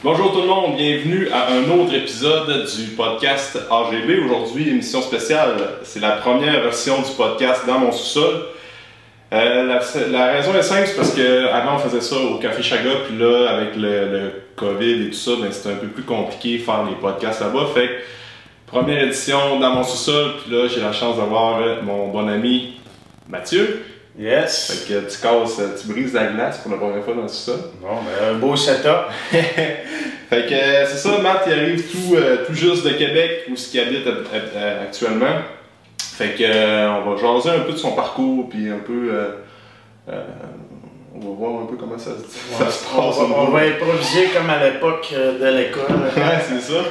Bonjour tout le monde, bienvenue à un autre épisode du podcast AGB. Aujourd'hui, émission spéciale, c'est la première version du podcast dans mon sous-sol. La raison est simple, c'est parce qu'avant on faisait ça au Café Chaga, puis là, avec le COVID et tout ça, ben, c'était un peu plus compliqué de faire les podcasts là-bas. Fait que, première édition dans mon sous-sol, puis là, j'ai la chance d'avoir mon bon ami Mathieu. Yes! Fait que tu brises la glace pour la première fois dans le sous-sol. Bon, ben un beau setup. Fait que c'est ça, Matt, il arrive tout juste de Québec, où il habite actuellement. Fait que on va jaser un peu de son parcours, puis un peu... on va voir un peu comment ça se passe. On va improviser comme à l'époque de l'école. Ouais, c'est ça.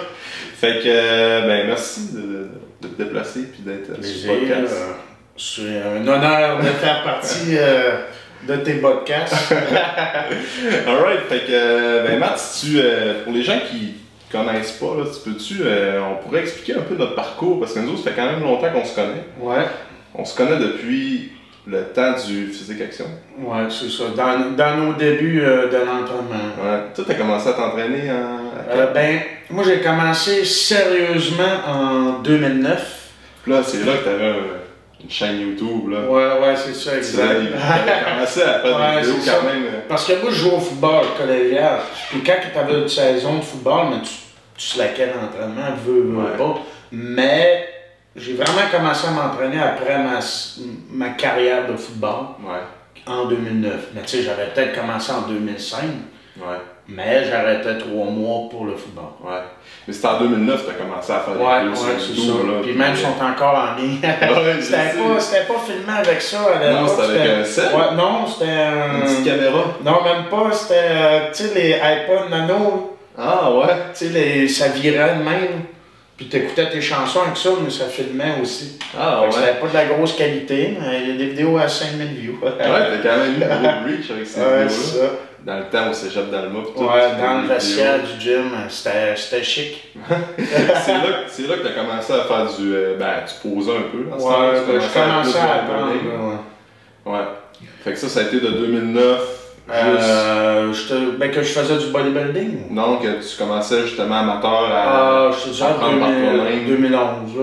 Fait que, ben merci de te déplacer, puis d'être sur le podcast. C'est un honneur de faire partie de tes podcasts. Alright, fait que, ben Matt, si pour les gens qui connaissent pas, là, on pourrait expliquer un peu notre parcours, parce que nous autres, ça fait quand même longtemps qu'on se connaît. Ouais. On se connaît depuis le temps du physique action. Ouais, c'est ça. Dans nos débuts de l'entraînement. Ouais. Toi, t'as commencé à t'entraîner ben, moi j'ai commencé sérieusement en 2009. Puis là, c'est là que t'avais une chaîne YouTube, là. Ouais, c'est ça, exact. T'as commencé à faire des vidéos quand même. Parce que moi, je jouais au football collégial. Puis quand tu avais une saison de football, mais tu slackais l'entraînement, veux pas. Mais j'ai vraiment commencé à m'entraîner après ma carrière de football en 2009. Mais tu sais, j'avais peut-être commencé en 2005. Ouais. Mais j'arrêtais 3 mois pour le football. Ouais. Mais c'était en 2009 que tu as commencé à faire des vidéos sur YouTube. Là, puis même, ils sont encore en ligne. C'était pas filmé avec ça à l'époque. Non, c'était avec un set. Ouais, non, c'était une petite caméra. Non, même pas. C'était, tu sais, les iPod Nano. Ah ouais? Tu sais, ça virait de même. Puis t'écoutais tes chansons avec ça, mais ça filmait aussi. Ah ouais? C'était pas de la grosse qualité, mais il y a des vidéos à 5000 views. Ouais, t'as quand même eu un gros reach avec ces vidéos-là. C'est ça. Dans le temps au cégep d'Alma. Ouais, dans le vestiaire du gym, c'était chic. c'est là que tu as commencé à faire du posais un peu. Ouais, je commençais à apprendre. Ouais. Fait que ça a été de 2009 que je faisais du bodybuilding. Non, que tu commençais justement amateur je te dirais 2011.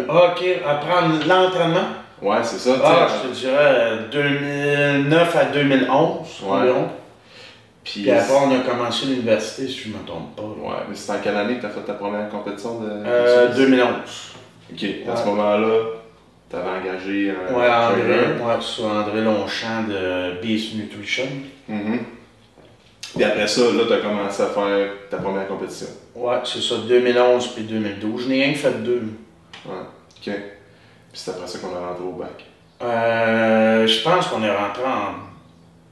Ok, apprendre l'entraînement. Ouais, c'est ça. Je te dirais 2009 à 2011 environ. Puis après, on a commencé l'université, si je ne me trompe pas. Ouais, mais c'est en quelle année que tu as fait ta première compétition de 2011. Ok, à ce moment-là, tu avais engagé André Longchamp de Beast Nutrition. Puis après ça, là, tu as commencé à faire ta première compétition. Ouais, c'est ça, 2011 puis 2012. Je n'ai rien que fait 2. Ouais, ok. Puis c'est après ça qu'on est rentré au bac. Je pense qu'on est rentré en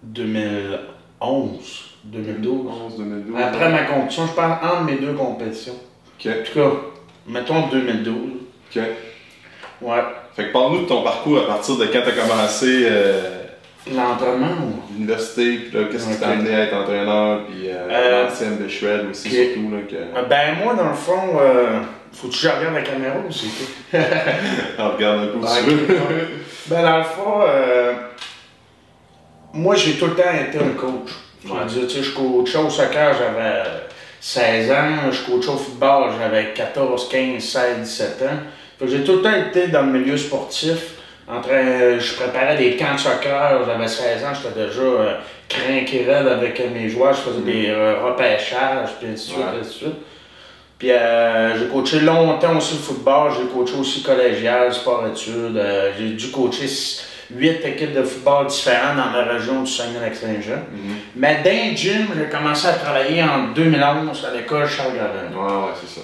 2011. 2012. Après ma compétition, je parle entre mes 2 compétitions. Ok. En tout cas, mettons 2012. Ok. Ouais. Fait que parle-nous de ton parcours à partir de quand tu as commencé l'entraînement l'université, puis là, qu'est-ce qui t'a amené à être entraîneur, puis l'ancien Shred aussi, surtout. Là, ben, moi, dans le fond, faut-tu que je regarde la caméra ou c'est tout? Regarde un peu si tu veux. Ben, dans le fond, moi, j'ai tout le temps été un coach. Je veux dire, tu sais, je coachais au soccer, j'avais 16 ans, je coachais au football, j'avais 14, 15, 16, 17 ans. J'ai tout le temps été dans le milieu sportif. Je préparais des camps de soccer, j'avais 16 ans, j'étais déjà crinqué raide avec mes joueurs, je faisais des repêchages, puis ainsi de suite, ainsi de suite. Puis j'ai coaché longtemps aussi le football, j'ai coaché aussi collégial, sport-études, j'ai dû coacher 8 équipes de football différentes dans la région du Saguenay-Lac-Saint-Jean. Mais dans le gym, j'ai commencé à travailler en 2011 à l'école Charles-Gravel. Ouais, c'est ça.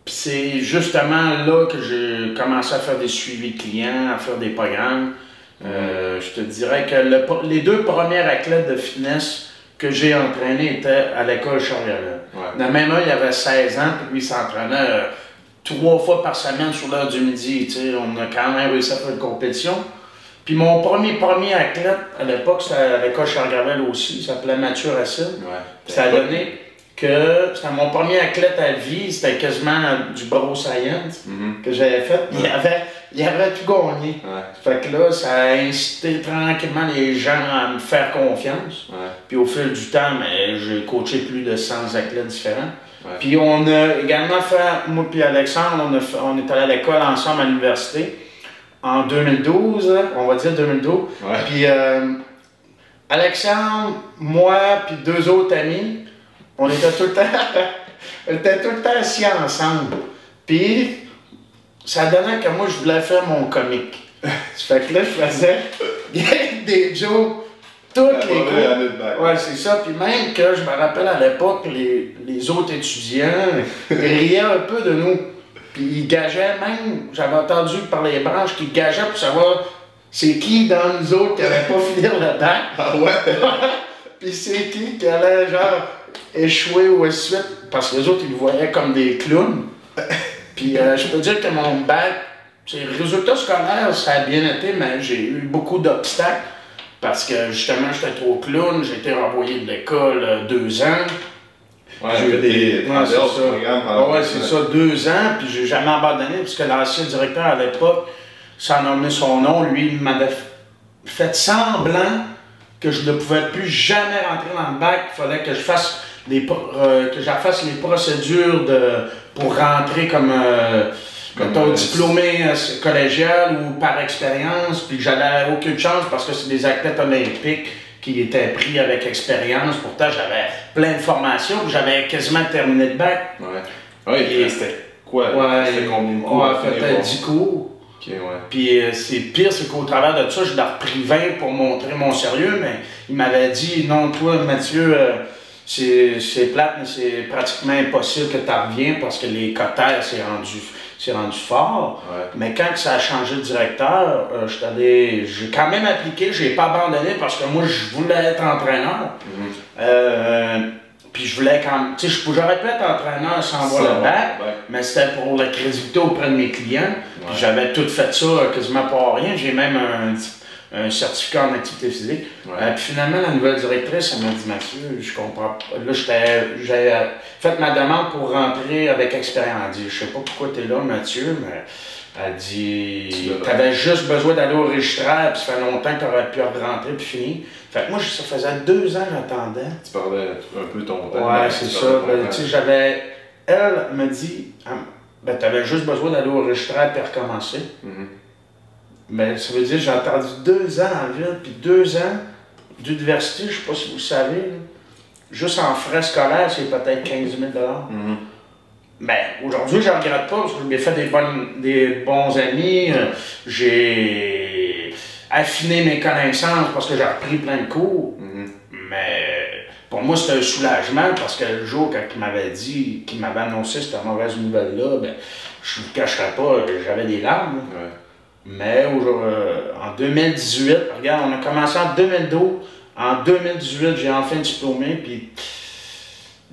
Puis c'est justement là que j'ai commencé à faire des suivis clients, à faire des programmes. Je te dirais que les 2 premières athlètes de fitness que j'ai entraînés étaient à l'école Charles-Gravel. Dans le même il y avait 16 ans, puis lui il s'entraînait 3 fois par semaine sur l'heure du midi. On a quand même réussi à faire une compétition. Puis mon premier athlète à l'époque, c'était à l'école Charles-Gravel aussi, il s'appelait Mathieu Racine. Ça a donné que c'était mon premier athlète à vie, c'était quasiment du bro science que j'avais fait. Il y avait il avait tout gagné. Ouais. Fait que là, ça a incité tranquillement les gens à me faire confiance. Ouais. Puis au fil du temps, j'ai coaché plus de 100 athlètes différents. Ouais. Puis on a également fait, moi puis Alexandre, on est allé à l'école ensemble à l'université en 2012, on va dire 2012. Ouais. Puis Alexandre, moi, puis 2 autres amis, on était tout le temps, on était tout le temps assis ensemble. Puis ça donnait que moi, je voulais faire mon comique. Ça fait que là, je faisais des jokes. Toutes les cours. Ouais, c'est ça. Puis même que je me rappelle à l'époque, les autres étudiants riaient un peu de nous. Puis ils gageaient même, j'avais entendu par les branches qu'ils gageaient pour savoir c'est qui dans nous autres qui n'allait pas finir le bac. Ah ouais? Puis c'est qui allait genre échouer ou suite. Parce que les autres, ils me voyaient comme des clowns. Puis je peux dire que mon bac, les résultats scolaires, ça a bien été, mais j'ai eu beaucoup d'obstacles. Parce que justement, j'étais trop clown, j'ai été renvoyé de l'école 2 ans. Ouais, j'ai des programmes. Ouais, c'est ça, 2 ans, puis j'ai jamais abandonné, parce que l'ancien directeur à l'époque, sans nommer son nom, lui, il m'avait fait semblant que je ne pouvais plus jamais rentrer dans le bac. Il fallait que je fasse les procédures pour rentrer comme diplômé collégial ou par expérience, puis que j'avais aucune chance parce que c'est des athlètes olympiques qui étaient pris avec expérience. Pourtant, j'avais plein de formations, puis j'avais quasiment terminé le bac. Ouais. Ouais, il restait quoi? C'était combien de cours? Ouais, peut-être 10 cours. Okay, ouais. Puis c'est pire, c'est qu'au travers de ça, je l'ai repris 20 pour montrer mon sérieux, mais il m'avait dit, non, toi, Mathieu, c'est plate, mais c'est pratiquement impossible que tu reviennes parce que les cotères, c'est rendu fort. Ouais. Mais quand ça a changé de directeur, j'ai quand même appliqué, j'ai pas abandonné parce que moi, je voulais être entraîneur. Puis je voulais quand même, tu sais, j'aurais pu être entraîneur sans avoir le bac, mais c'était pour la crédibilité auprès de mes clients. Puis j'avais tout fait ça quasiment pour rien. J'ai même un certificat en activité physique. Puis finalement, la nouvelle directrice, elle m'a dit, Mathieu, je comprends pas. Là, j'ai fait ma demande pour rentrer avec expérience. Elle dit, je sais pas pourquoi tu es là, Mathieu, mais elle dit, tu avais juste besoin d'aller au registraire, puis ça fait longtemps que tu aurais pu rentrer puis finir. Fait que moi, ça faisait 2 ans que j'attendais. Tu perdais un peu ton temps. Ouais, c'est ça. Tu sais, elle me dit, ben, tu avais juste besoin d'aller au registraire et recommencer. Mais ça veut dire que j'ai attendu 2 ans en ville, puis 2 ans d'université, je ne sais pas si vous le savez, là, juste en frais scolaires, c'est peut-être 15 000 $. Ben, aujourd'hui, je ne regrette pas, parce que j'ai fait des bons amis, j'ai affiné mes connaissances parce que j'ai repris plein de cours. Mais pour moi, c'était un soulagement parce que le jour, quand il m'avait dit, qu'il m'avait annoncé cette mauvaise nouvelle-là, ben, je ne vous cacherai pas, j'avais des larmes. Mais en 2018, regarde, on a commencé en 2012. En 2018, j'ai enfin diplômé, puis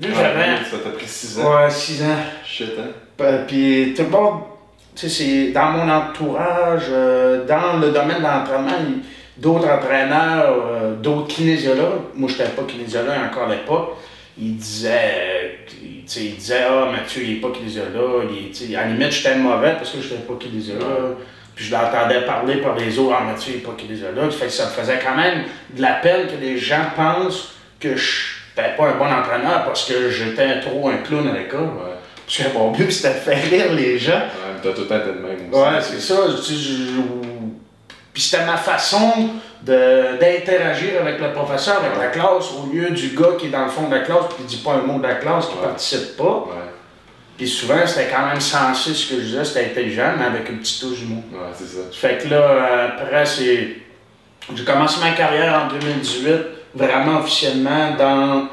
ça t'a pris 6 ans. Ouais, 6 ans. Shit, hein? Puis tout le monde, tu sais, c'est dans mon entourage, dans le domaine de l'entraînement, d'autres entraîneurs, d'autres kinésiologues, moi je n'étais pas kinésiologue encore à l'époque, ils disaient, ah, Mathieu, il n'est pas kinésiologue, à la limite, j'étais mauvais parce que je n'étais pas kinésiologue. Puis je l'entendais parler par les autres, ah, Mathieu, il n'est pas kinésiologue. Ça me faisait quand même de la peine que les gens pensent que je n'étais pas un bon entraîneur parce que j'étais trop un clown à l'école. Parce que mon but, c'était de faire rire les gens. Ouais, mais t'as tout le temps été de même aussi. Ouais, c'est ça. Puis c'était ma façon d'interagir avec le professeur, avec la classe, au lieu du gars qui est dans le fond de la classe et qui ne dit pas un mot de la classe, qui ne participe pas. Puis souvent, c'était quand même sensé ce que je disais, c'était intelligent, mais avec une petite touche d'humour. Ouais, c'est ça. Fait que là, après, j'ai commencé ma carrière en 2018, vraiment officiellement dans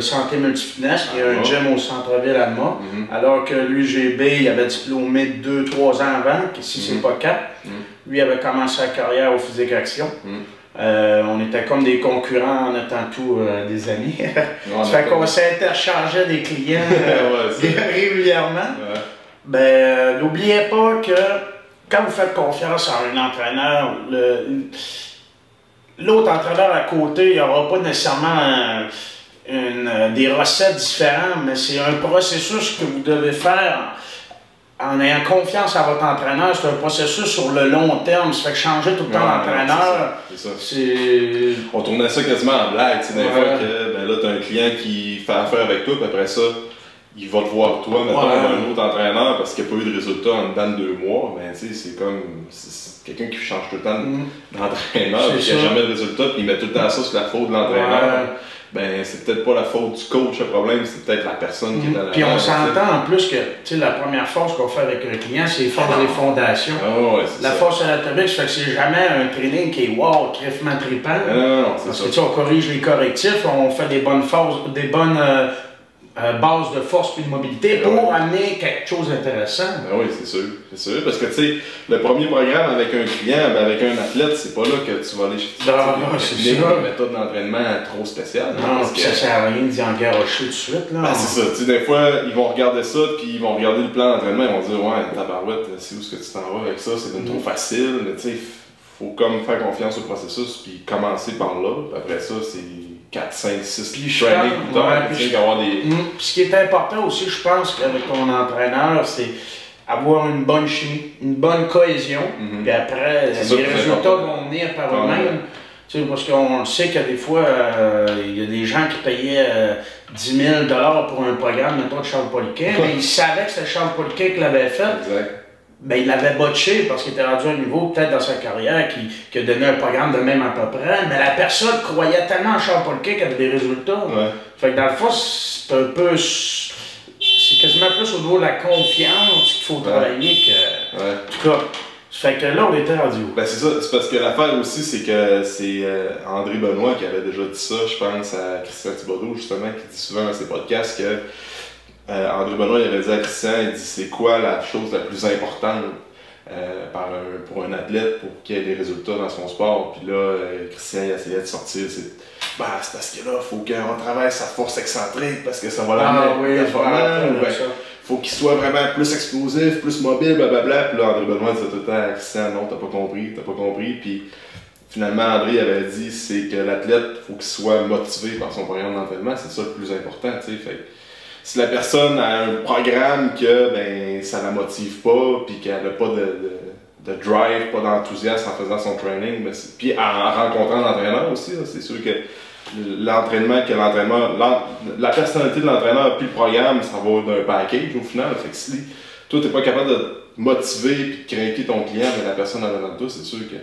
Santé Multifitness, qui est un gym au centre-ville à Alma. Alors que l'UGB, il avait diplômé 2-3 ans avant, ici c'est pas 4. Lui avait commencé sa carrière au Physique Action. On était comme des concurrents en étant tous des amis. Ça fait qu'on s'interchangeait des clients régulièrement. Ben, n'oubliez pas que quand vous faites confiance à un entraîneur, l'autre entraîneur à côté, il n'y aura pas nécessairement des recettes différentes, mais c'est un processus que vous devez faire en ayant confiance à votre entraîneur, c'est un processus sur le long terme. Ça fait que changer tout le temps d'entraîneur, c'est... On tournait ça quasiment en blague, tu sais, des fois que ben là, tu as un client qui fait affaire avec toi, puis après ça, il va te voir toi, mettons, un autre entraîneur, parce qu'il n'y a pas eu de résultat en dedans de 2 mois, ben tu sais, c'est comme... C'est quelqu'un qui change tout le temps d'entraîneur, puis qui n'a jamais de résultat, puis il met tout le temps ça sur la faute de l'entraîneur. Ben, c'est peut-être pas la faute du coach le problème, c'est peut-être la personne qui est dans la... Puis on s'entend en plus que, tu sais, la première force qu'on fait avec un client, c'est force des fondations. La force anatomique, ça fait que c'est jamais un training qui est wow, crèvement trippant. Non, parce que, tu sais, on corrige les correctifs, on fait des bonnes forces, des bonnes bases de force et de mobilité pour amener quelque chose d'intéressant. Oui, c'est sûr, parce que, tu sais, le premier programme avec un client, ben, avec un athlète, c'est pas là que tu vas aller chercher une méthode d'entraînement trop spéciale. Non, parce que ça sert à rien d'y engarocher tout de suite. Ben, c'est ça, tu sais, des fois, ils vont regarder ça, puis ils vont regarder le plan d'entraînement, ils vont dire, ouais, tabarouette, c'est où est-ce que tu t'en vas avec ça, c'est trop facile, mais tu sais, faut comme faire confiance au processus, puis commencer par là, puis après ça, c'est 4, 5, 6 trainings plus tard, Puis ce qui est important aussi, je pense, qu'avec ton entraîneur, c'est avoir une bonne chimie, une bonne cohésion, puis après, les résultats vont venir par eux-mêmes. Tu sais, parce qu'on sait que des fois, il y a des gens qui payaient 10 000 $ pour un programme, mettons, de Charles Poliquin, mais ils savaient que c'était Charles Poliquin qui l'avait fait. Exact. Ben, il l'avait botché parce qu'il était rendu à un niveau, peut-être dans sa carrière, qui a donné un programme de même à peu près, mais la personne croyait tellement en Charles Poliquin qu'il avait des résultats. Fait que dans le fond, c'est un peu... C'est quasiment plus au niveau de la confiance qu'il faut travailler que... En tout cas, fait que là, on était rendu où? Ben c'est ça, c'est parce que l'affaire aussi, c'est que c'est André Benoît qui avait déjà dit ça, je pense, à Christian Thibodeau, justement, qui dit souvent dans ses podcasts que André Benoît il avait dit à Christian, il dit c'est quoi la chose la plus importante pour un athlète pour qu'il ait des résultats dans son sport. Puis là, Christian il essayait de sortir, c'est parce que là, il faut qu'on travaille sa force excentrique parce que ça va l'amener faut qu'il soit vraiment plus explosif, plus mobile, blablabla. Puis là, André Benoît disait tout le temps à Christian, non, t'as pas compris. Puis finalement, André avait dit, c'est que l'athlète, faut qu'il soit motivé par son programme d'entraînement, c'est ça le plus important, tu sais. Fait si la personne a un programme que ben ça la motive pas, puis qu'elle n'a pas de drive, pas d'enthousiasme en faisant son training, ben puis en rencontrant l'entraîneur aussi, c'est sûr que l'entraînement, la personnalité de l'entraîneur puis le programme, ça va d'un package au final. Fait que si toi t'es pas capable de motiver puis de craquer ton client, mais la personne en avant de toi, c'est sûr que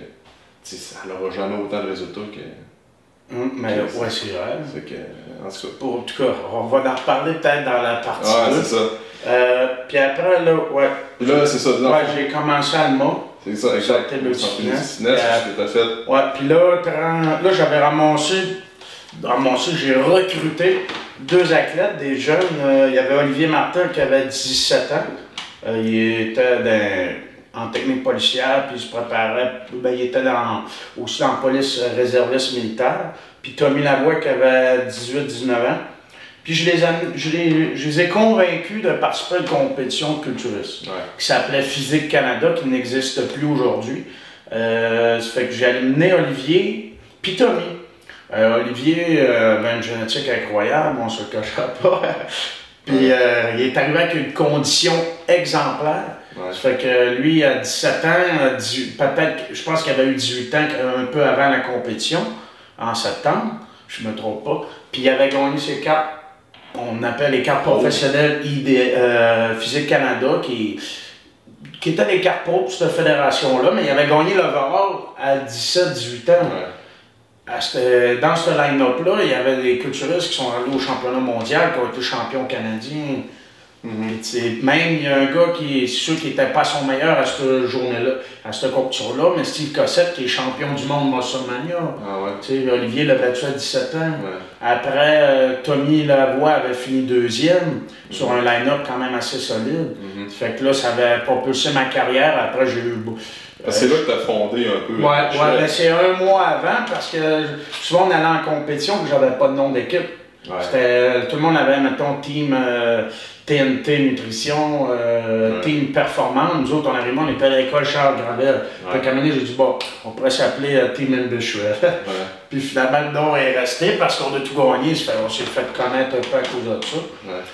ça n'aura jamais autant de résultats que... mais ouais, c'est vrai. Fait que, en tout cas, on va en reparler peut-être dans la partie 2. c'est ça. Puis après, là, là, c'est ça. J'ai commencé à Alma. C'est ça, exact. C'était le fitness. Que t'as fait. Ouais, puis là, j'avais ramassé, j'ai recruté 2 athlètes, des jeunes. Il y avait Olivier Martin qui avait 17 ans. Il était en technique policière, puis il se préparait, il était aussi en police réserviste militaire. Puis Tommy Lavoie qui avait 18-19 ans. Puis je les ai convaincus de participer à une compétition de culturisme qui s'appelait Physique Canada, qui n'existe plus aujourd'hui. Ça fait que j'ai amené Olivier, puis Tommy. Olivier avait une génétique incroyable, on ne se le cachera pas. Puis il est arrivé avec une condition exemplaire. Ça fait que lui, à 17 ans, peut-être, je pense qu'il avait eu 18 ans un peu avant la compétition, en septembre, je ne me trompe pas. Puis il avait gagné ses cartes, on appelle les cartes professionnelles Physique Canada, qui étaient des cartes pro pour cette fédération-là, mais il avait gagné l'overall à 17-18 ans. Dans ce line-up-là, il y avait des culturistes qui sont allés au championnat mondial, qui ont été champions canadiens. Même il y a un gars qui est sûr qu'il n'était pas à son meilleur à cette journée-là, à cette compétition-là, mais Steve Cossette qui est champion du monde Musclemania. Olivier l'a battu à 17 ans. Après, Tommy Lavoie avait fini 2e sur un line-up quand même assez solide. Fait que là, ça avait propulsé ma carrière. Après, j'ai eu... c'est là que tu as fondé un peu. Ben c'est un mois avant parce que souvent on allait en compétition et j'avais pas de nom d'équipe. Tout le monde avait, mettons, team TNT Nutrition, team Performance. Nous autres, on était à l'école Charles Gravel. Fait qu'à un moment donné, j'ai dit, bon, on pourrait s'appeler Team Ambition. Puis finalement, le nom est resté parce qu'on a tout gagné. On s'est fait connaître un peu à cause de ça.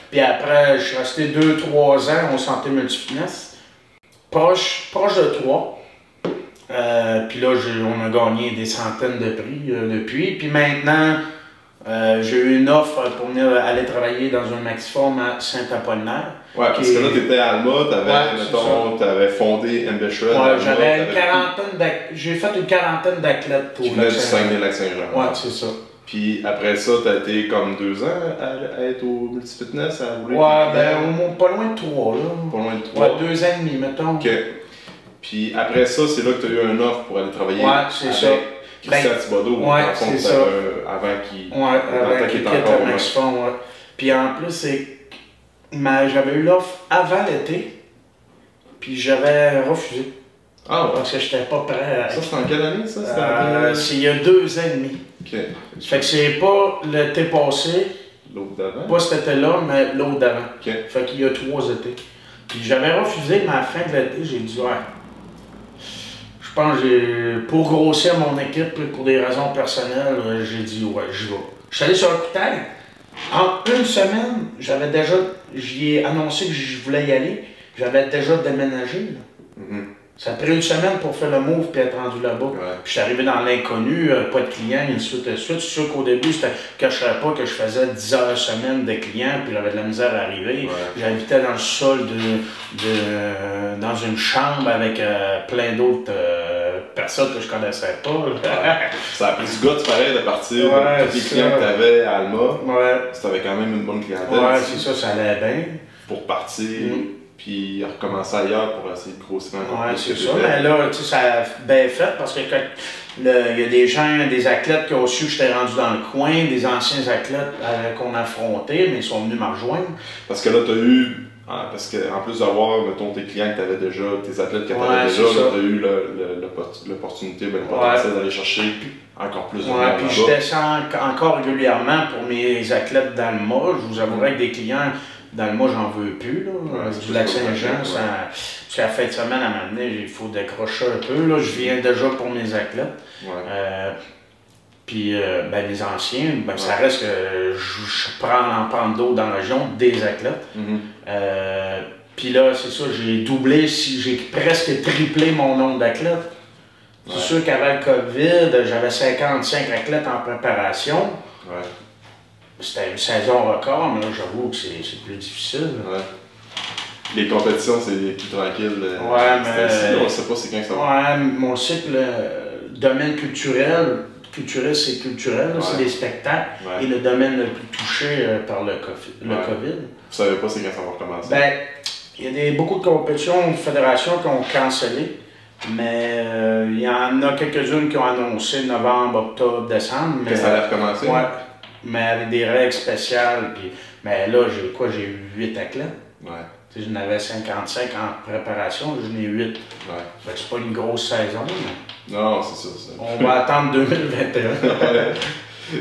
Puis après, je suis resté 2-3 ans au Santé Multifitness. proche de 3. Puis là, on a gagné des centaines de prix depuis. Puis maintenant, j'ai eu une offre pour venir aller travailler dans un Maxiform à Saint-Apollinaire. Ouais, parce que là, tu étais à Alma, tu avais fondé Ambition. Ouais, j'avais une quarantaine j'ai fait une quarantaine d'athlètes pour qui venaient du Saguenay-Lac-Saint-Jean. Ouais, c'est ça. Puis après ça, tu as été comme 2 ans à être au Multifitness, à rouler. Ouais, ben pas loin de 3, là. Pas loin de 3. Ouais, 2 ans et demi, mettons. Ok. Puis après ça, c'est là que tu as eu un offre pour aller travailler c'est ça. Christian Thibodeau. Ouais, c'est ça. Avant qu'il quitte le Maxiform, ouais. Puis en plus, j'avais eu l'offre avant l'été, puis j'avais refusé. Ah ouais? Parce que j'étais pas prêt à... Ça, c'est en quelle année, ça? C'est il y a 2 ans et demi. Ok. Fait que c'est pas l'été passé, l'autre d'avant? pas cet été-là, mais l'autre d'avant. Ok. Fait qu'il y a 3 étés. Puis j'avais refusé, mais à la fin de l'été, j'ai dit ouais. Je pense que pour grossir mon équipe, pour des raisons personnelles, j'ai dit ouais, j'y vais. Je suis allé sur un coup de tête. En 1 semaine, j'y ai annoncé que je voulais y aller. J'avais déjà déménagé. Ça a pris 1 semaine pour faire le move et être rendu là-bas. Ouais. Puis je suis arrivé dans l'inconnu, pas de clients, une suite de suite. C'est sûr qu'au début, je ne cacherais pas que je faisais 10 heures semaine de clients, puis j'avais de la misère à arriver. Ouais. J'habitais dans le sol dans une chambre avec plein d'autres personnes que je connaissais pas. Ça a pris du gars, pareil, de partir de tous les clients que tu avais à Alma. Ouais. Tu avais quand même une bonne clientèle. Ouais, c'est ça, ça allait bien. Pour partir. Puis recommencer ailleurs pour essayer de grossir un peu. Ouais, c'est ça. Mais là, tu sais, ça a bien fait parce que il y a des gens, des athlètes qui ont su que j'étais rendu dans le coin, des anciens athlètes qu'on a affrontés, mais ils sont venus me rejoindre. Parce que là, tu as eu, parce qu'en plus d'avoir, mettons, tes clients que tu avais déjà, tes athlètes que tu avais déjà, tu as eu l'opportunité, le potentiel d'aller chercher encore plus de monde. Puis je descends encore régulièrement pour mes athlètes d'Alma. Je vous avouerai que des clients. Dans le mois, j'en veux plus. Là. Du Lac-Saint-Jean, c'est la fin de semaine à m'amener, il faut décrocher un peu. Là. Je viens déjà pour mes athlètes. Puis les anciens, ça reste que je prends en prendre d'autres dans la région, des athlètes. Puis là, c'est ça, j'ai doublé, j'ai presque triplé mon nombre d'athlètes. C'est sûr qu'avant le COVID, j'avais 55 athlètes en préparation. C'était une saison record, mais là, j'avoue que c'est plus difficile. Ouais. Les compétitions, c'est plus tranquille. Mais... on ne sait pas c'est quand ça va. Mon cycle, domaine culturel, c'est culturel, c'est des spectacles. Et le domaine le plus touché par le COVID. Vous ne savez pas c'est quand ça va recommencer? Il y a beaucoup de compétitions, de fédérations qui ont cancellé. Mais il y en a quelques-unes qui ont annoncé novembre, octobre, décembre. Que ça allait recommencer? Mais avec des règles spéciales. Mais là, j'ai eu 8 athlètes. J'en avais 55 en préparation, j'en ai 8. Fait que c'est pas une grosse saison. Mais... Non, c'est ça. On va attendre 2021.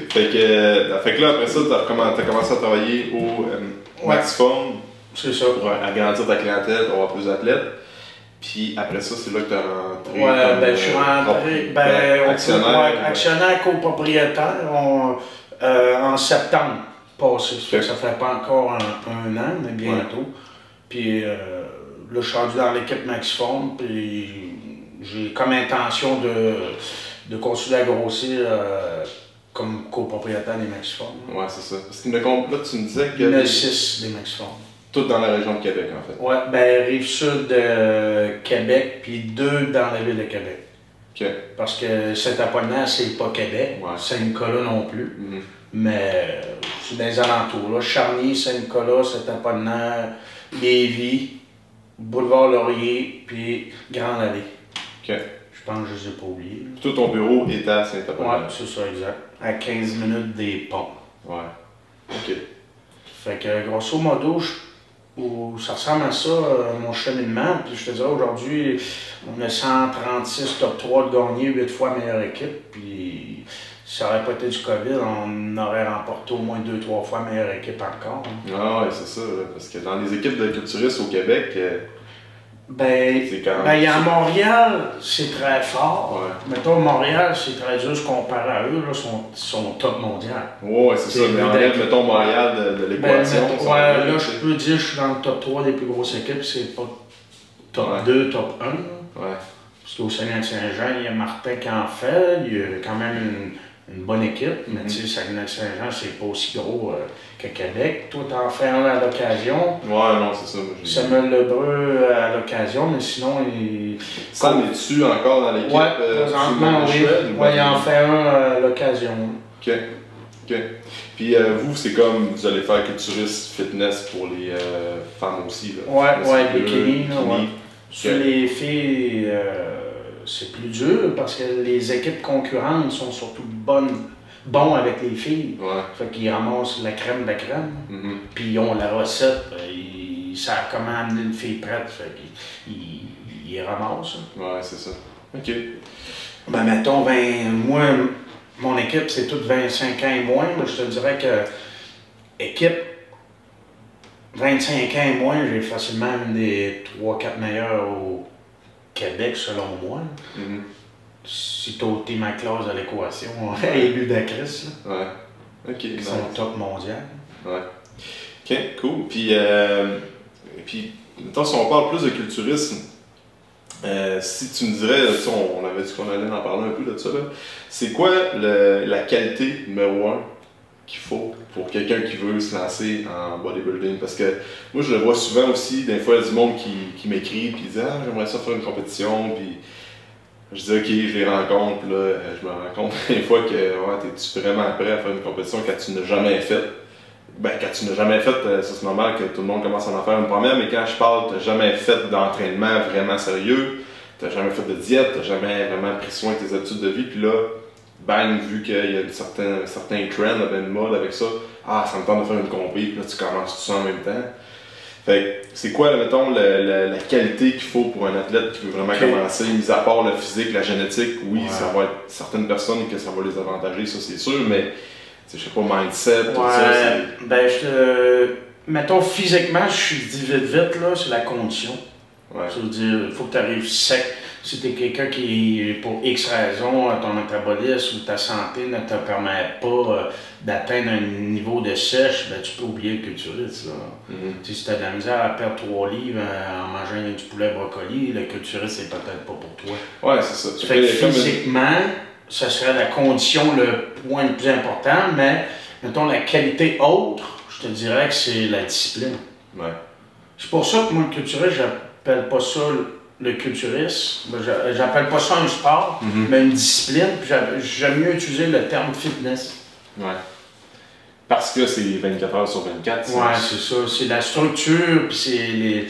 fait que là, après ça, tu as commencé à travailler au Maxiform. C'est ça. Pour agrandir ta clientèle, pour avoir plus d'athlètes. Puis après ça, c'est là que tu as rentré. Je suis rentré actionnaire copropriétaire. En septembre passé. Ça fait pas encore un an, mais bientôt. Puis là, je suis rendu dans l'équipe Maxiform, puis j'ai comme intention de continuer à grossir comme copropriétaire des Maxiform. Ouais, c'est ça. Parce que là, tu me disais qu'il y en a 6 des Maxiform. Toutes dans la région de Québec, en fait. Ouais, Rive-Sud de Québec, puis 2 dans la ville de Québec. Parce que Saint-Apollinaire, c'est pas Québec, Saint-Nicolas non plus. Mais c'est dans les alentours. Là. Charny, Saint-Nicolas, Saint-Apollinaire, Lévis, Boulevard-Laurier, puis Grande-Allée. Je pense que je ne les ai pas oubliés. Tout ton bureau est à Saint-Apollinaire. Oui, c'est ça, exact. À 15 minutes des ponts. Fait que grosso modo, ça ressemble à ça, mon cheminement. Puis je te dirais, aujourd'hui, on a 136 top 3 de gagnés, 8 fois meilleure équipe. Puis si ça n'aurait pas été du COVID, on aurait remporté au moins 2-3 fois meilleure équipe encore. Ah oui, c'est ça. Là, parce que dans les équipes de culturistes au Québec, c'est quand même... à Montréal, c'est très fort. Mettons, Montréal, c'est très dur de se comparer à eux. Là, sont top mondial. Oui, c'est ça. Mais enlève, mettons, Montréal de l'équation. Là, je peux dire que je suis dans le top 3 des plus grosses équipes. C'est pas top 2, top 1. Ouais. Parce qu'au Saguenay-Saint-Jean, il y a Martin qui en fait, il y a quand même une bonne équipe, mais tu sais, Saguenay-Saint-Jean, c'est pas aussi gros que Québec. Toi, t'en fais un à l'occasion. Ouais, non, c'est ça. Samuel Lebreu à l'occasion, mais sinon, il. Sam est-tu encore dans l'équipe? Ouais, présentement, oui. Ouais, il en fait un à l'occasion. Ok. Ok. Puis vous, c'est comme vous allez faire culturiste fitness pour les femmes aussi. Là. Ouais, bikini. Ouais. Sur Okay. les filles, c'est plus dur parce que les équipes concurrentes sont surtout bons avec les filles. Ouais. Fait qu'ils ramassent la crème de la crème. Mm-hmm. Puis ils ont la recette, ils savent comment amener une fille prête. Fait qu'ils ramassent. Ouais, c'est ça. Ok. Ben, mettons, moi, mon équipe, c'est toute 25 ans et moins. Là, je te dirais que équipe 25 ans et moins, j'ai facilement une des 3-4 meilleures au Québec, selon moi. Mm-hmm. Si tu ôté ma classe de l'équation, élu d'Acris, ouais. Ok. Ils sont top mondial. Ouais. Ok, cool. Puis, mettons, si on parle plus de culturisme, si tu me dirais, on avait dit qu'on allait en parler un peu de ça, c'est quoi la qualité numéro 1 qu'il faut pour quelqu'un qui veut se lancer en bodybuilding? Parce que moi, je le vois souvent aussi, des fois, il y a du monde qui m'écrit et qui dit « Ah, j'aimerais ça faire une compétition. » Puis je dis « Ok, je les rencontre. » Puis là, je me rends compte des fois que ouais, t'es-tu vraiment prêt à faire une compétition quand tu n'as jamais fait? Ben, quand tu n'as jamais fait, ça c'est normal que tout le monde commence à en faire une première, mais quand je parle, tu n'as jamais fait d'entraînement vraiment sérieux, tu n'as jamais fait de diète, tu n'as jamais vraiment pris soin de tes habitudes de vie, puis là, bang, vu qu'il y a certains trends, une mode avec ça, ah, ça me tente de faire une compé, puis là, tu commences tout ça en même temps. Fait que, c'est quoi, mettons, la qualité qu'il faut pour un athlète qui veut vraiment commencer, mis à part le physique, la génétique, oui, ça va être certaines personnes que ça va les avantager, ça c'est sûr, mais je sais pas, mindset, tout ça. Ben, mettons, physiquement, je dis vite, là, c'est la condition. Ouais. Ça veut dire, il faut que tu arrives sec. Si tu es quelqu'un qui, pour X raison, ton métabolisme ou ta santé ne te permet pas d'atteindre un niveau de sèche, ben, tu peux oublier le culturiste. Si tu as de la misère à perdre 3 livres en mangeant du poulet brocoli, le culturiste, c'est peut-être pas pour toi. Ouais, c'est ça. Fait que physiquement, ça serait la condition, le point le plus important, mais mettons la qualité autre, je te dirais que c'est la discipline. Ouais. C'est pour ça que moi, le culturiste, j'appelle pas ça le culturiste, j'appelle pas ça un sport, mais une discipline, puis j'aime mieux utiliser le terme fitness. Ouais. Parce que c'est 24 heures sur 24. Ouais, c'est ça. C'est la structure, puis c'est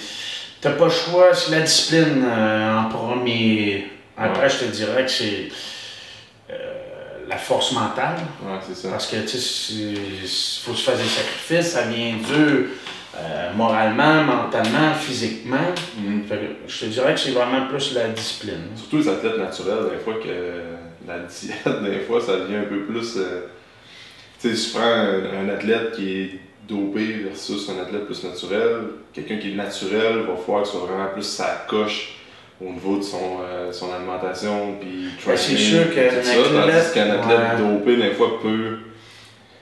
t'as pas le choix, c'est la discipline en premier. Après, je te dirais que c'est la force mentale. Ouais, c'est ça. Parce que, tu sais, il faut se faire des sacrifices, ça vient dur moralement, mentalement, physiquement. Fait que, je te dirais que c'est vraiment plus la discipline. Surtout les athlètes naturels, des fois, que la diète, des fois, ça devient un peu plus. Tu sais, si tu prends un athlète qui est dopé versus un athlète plus naturel, quelqu'un qui est naturel va falloir que ce soit vraiment plus sa coche au niveau de son alimentation, puis c'est sûr qu'un athlète dopé, des fois, peut...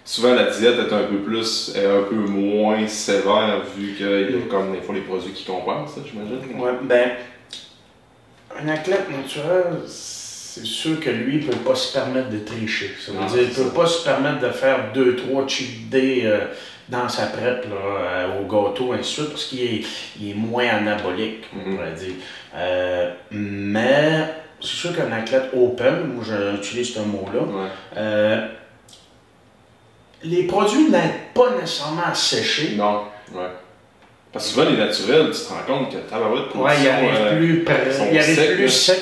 Souvent, la diète est un peu moins sévère, vu qu'il y a comme des fois les produits qui compensent, j'imagine. Ouais, ben, un athlète naturel, c'est sûr que lui, il ne peut pas se permettre de tricher. Ça veut dire qu'il ne peut pas se permettre de faire 2-3 cheat days dans sa prep là, au gâteau, ainsi de suite, parce qu'il est moins anabolique, on pourrait dire. Mais c'est sûr qu'un athlète open, moi j'utilise ce mot-là, les produits n'aident pas nécessairement à sécher. Non, ouais. Parce que souvent les naturels, tu te rends compte que ta barre de production... Ouais, il arrive plus sec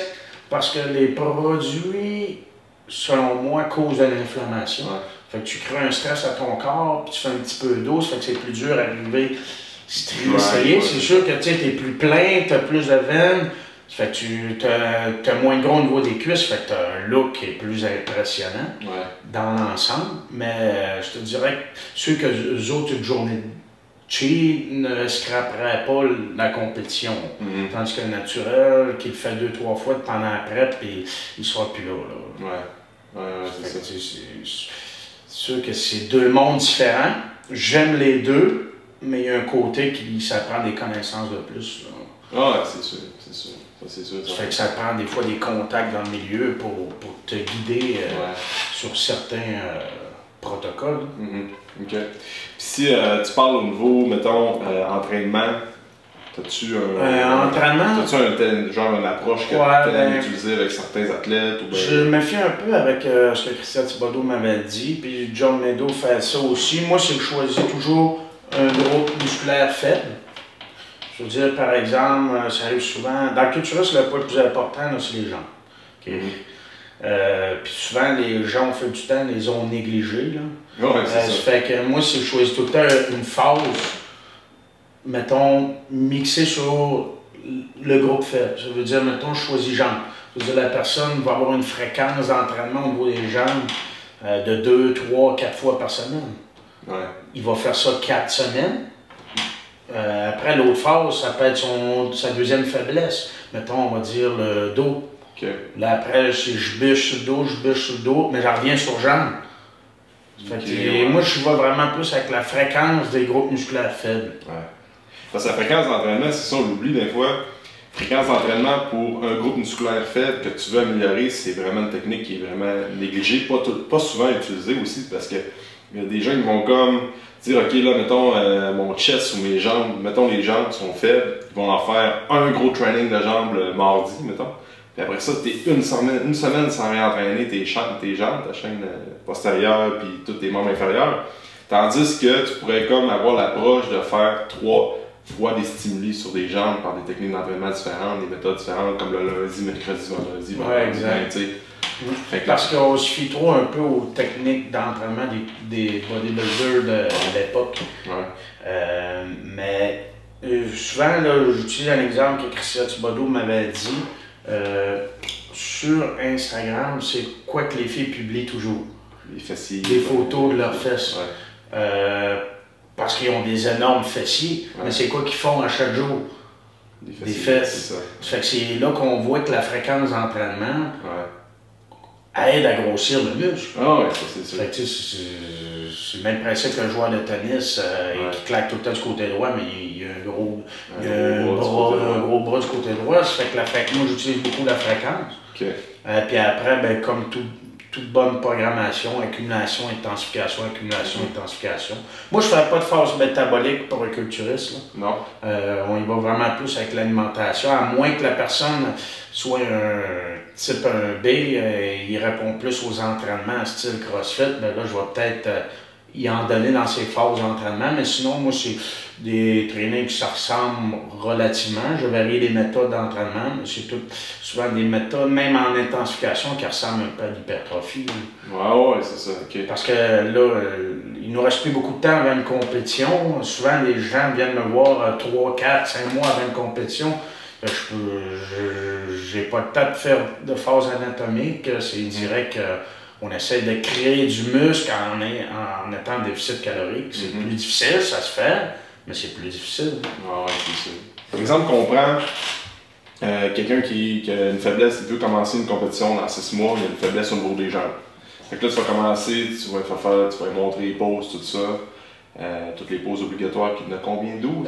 parce que les produits, selon moi, causent de l'inflammation. Ouais. Fait que tu crées un stress à ton corps, puis tu fais un petit peu d'eau, ça fait que c'est plus dur à arriver strié. C'est sûr que tu es plus plein, tu as plus de veines, ça fait que tu as moins de gros au niveau des cuisses, ça fait que tu as un look qui est plus impressionnant dans l'ensemble. Mais je te dirais que ceux que eux autres, une journée de cheat ne scraperaient pas la compétition. Tandis qu'un naturel, qui le fait 2-3 fois pendant la prep, et il ne sera plus là. Ouais, c'est ça. C'est sûr que c'est deux mondes différents. J'aime les deux, mais il y a un côté qui ça prend des connaissances de plus. Ah, c'est sûr, c'est sûr. Ça fait que ça prend des fois des contacts dans le milieu pour te guider sur certains protocoles. OK. Puis si tu parles au niveau, mettons, entraînement, t'as-tu entraînement? T'as-tu genre une approche que tu as utilisée avec certains athlètes? Ou je me fie un peu avec ce que Christian Thibodeau m'avait dit, puis John Meadow fait ça aussi. Moi, c'est que je choisis toujours un groupe musculaire faible. Je veux dire, par exemple, ça arrive souvent. Dans le culturisme, le poids le plus important, c'est les jambes. Okay? Puis souvent, les gens, au fil du temps, les ont négligés. Là. Ouais, c'est ça. Fait que moi, c'est que je choisis tout le temps une phase, mettons, mixée sur le groupe faible. Ça veut dire, mettons, je choisis jambes. Ça veut dire, la personne va avoir une fréquence d'entraînement au niveau des jambes de 2, 3, 4 fois par semaine. Ouais. Il va faire ça 4 semaines. Après, l'autre phase, ça peut être sa deuxième faiblesse. Mettons, on va dire le dos. Okay. Là, après, je bûche sur le dos, mais j'en reviens sur jambes. Moi, je vais vraiment plus avec la fréquence des groupes musculaires faibles. Ouais. Parce que la fréquence d'entraînement, c'est ça, on l'oublie des fois. Fréquence d'entraînement pour un groupe musculaire faible que tu veux améliorer, c'est vraiment une technique qui est vraiment négligée, pas souvent utilisée aussi, parce que il y a des gens qui vont comme dire, OK, là, mettons, mon chest ou mes jambes, mettons, les jambes sont faibles, ils vont en faire un gros training de jambes le mardi, mettons. Puis après ça, t'es une semaine sans rien entraîner tes jambes, ta chaîne postérieure, puis tous tes membres inférieurs. Tandis que tu pourrais comme avoir l'approche de faire 3 fois des stimuli sur des jambes par des techniques d'entraînement différentes, des méthodes différentes, comme le lundi, mercredi, vendredi. Ouais, exact. Parce qu'on se fie trop un peu aux techniques d'entraînement des bodybuilders de l'époque. Ouais. Mais souvent, j'utilise un exemple que Christian Thibodeau m'avait dit. Sur Instagram, c'est quoi que les filles publient toujours? Les fessiers. Des photos de leurs fesses. Ouais. Parce qu'ils ont des énormes fessiers, mais c'est quoi qu'ils font à chaque jour? Des fesses. Ça fait que c'est là qu'on voit que la fréquence d'entraînement aide à grossir le muscle. Ah ouais, ça c'est sûr. Fait que c'est le même principe qu'un joueur de tennis qui claque tout le temps du côté droit, mais il y a un gros bras du côté droit. Ça fait que moi j'utilise beaucoup la fréquence. Okay. Puis après, ben, comme toute bonne programmation, accumulation, intensification, accumulation, intensification. Moi, je ne fais pas de phase métabolique pour un culturiste. Là. Non. On y va vraiment plus avec l'alimentation, à moins que la personne soit un type 1B, il répond plus aux entraînements style CrossFit, ben là, je vais peut-être y en donner dans ses phases d'entraînement, mais sinon, moi, c'est des trainings qui se ressemblent relativement. Je varie les méthodes d'entraînement, mais c'est souvent des méthodes, même en intensification, qui ressemblent un peu à l'hypertrophie. Ouais, c'est ça, ok. Parce que là, il nous reste plus beaucoup de temps avant une compétition. Souvent, les gens viennent me voir 3, 4, 5 mois avant une compétition. J'ai pas le temps de faire de phase anatomique. C'est direct qu'on essaie de créer du muscle en étant en déficit calorique. C'est plus difficile, ça se fait, mais c'est plus difficile. Ouais, c'est sûr. Par exemple, qu'on prend quelqu'un qui a une faiblesse, il veut commencer une compétition dans 6 mois, il a une faiblesse au niveau des jambes. Fait que là, tu vas commencer, tu vas montrer les poses, tout ça. Toutes les poses obligatoires, il y en a combien? 12?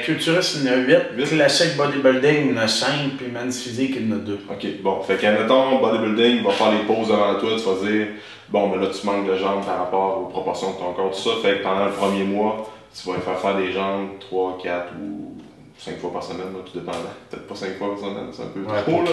Culturiste, il y en a 8. Classique bodybuilding, il y en a 5. Puis men's physique, il y en a 2. Ok, bon. Fait qu'admettons, bodybuilding, il va faire les poses devant toi, tu vas dire, bon, mais là, tu manques de jambes par rapport aux proportions de ton corps, tout ça. Fait que pendant le premier mois, tu vas faire des jambes 3, 4 ou 5 fois par semaine, là, tout dépendant. Peut-être pas 5 fois par semaine, c'est un peu trop, là.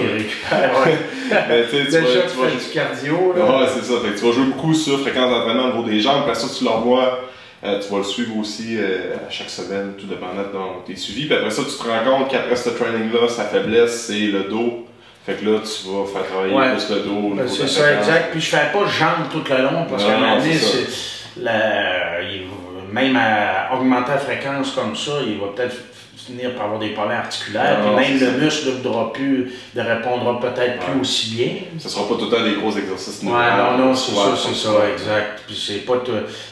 Mais tu sais, tu vas du cardio, là. Ouais, c'est ça. Fait que tu vas jouer beaucoup sur fréquence d'entraînement au niveau des jambes. Après ça, tu leur vois. Tu vas le suivre aussi à chaque semaine, tout dépendant de tes suivis. Puis après ça, tu te rends compte qu'après ce training-là, sa faiblesse, c'est le dos. Fait que là, tu vas faire travailler plus le dos. C'est ça, exact. Puis je fais pas jambes tout le long, parce qu'à un moment donné, même à augmenter la fréquence comme ça, il va peut-être finir par avoir des problèmes articulaires. Puis même le muscle ne répondra peut-être plus aussi bien. Ce ne sera pas tout le temps des gros exercices. Non, c'est ça, exact. Puis c'est pas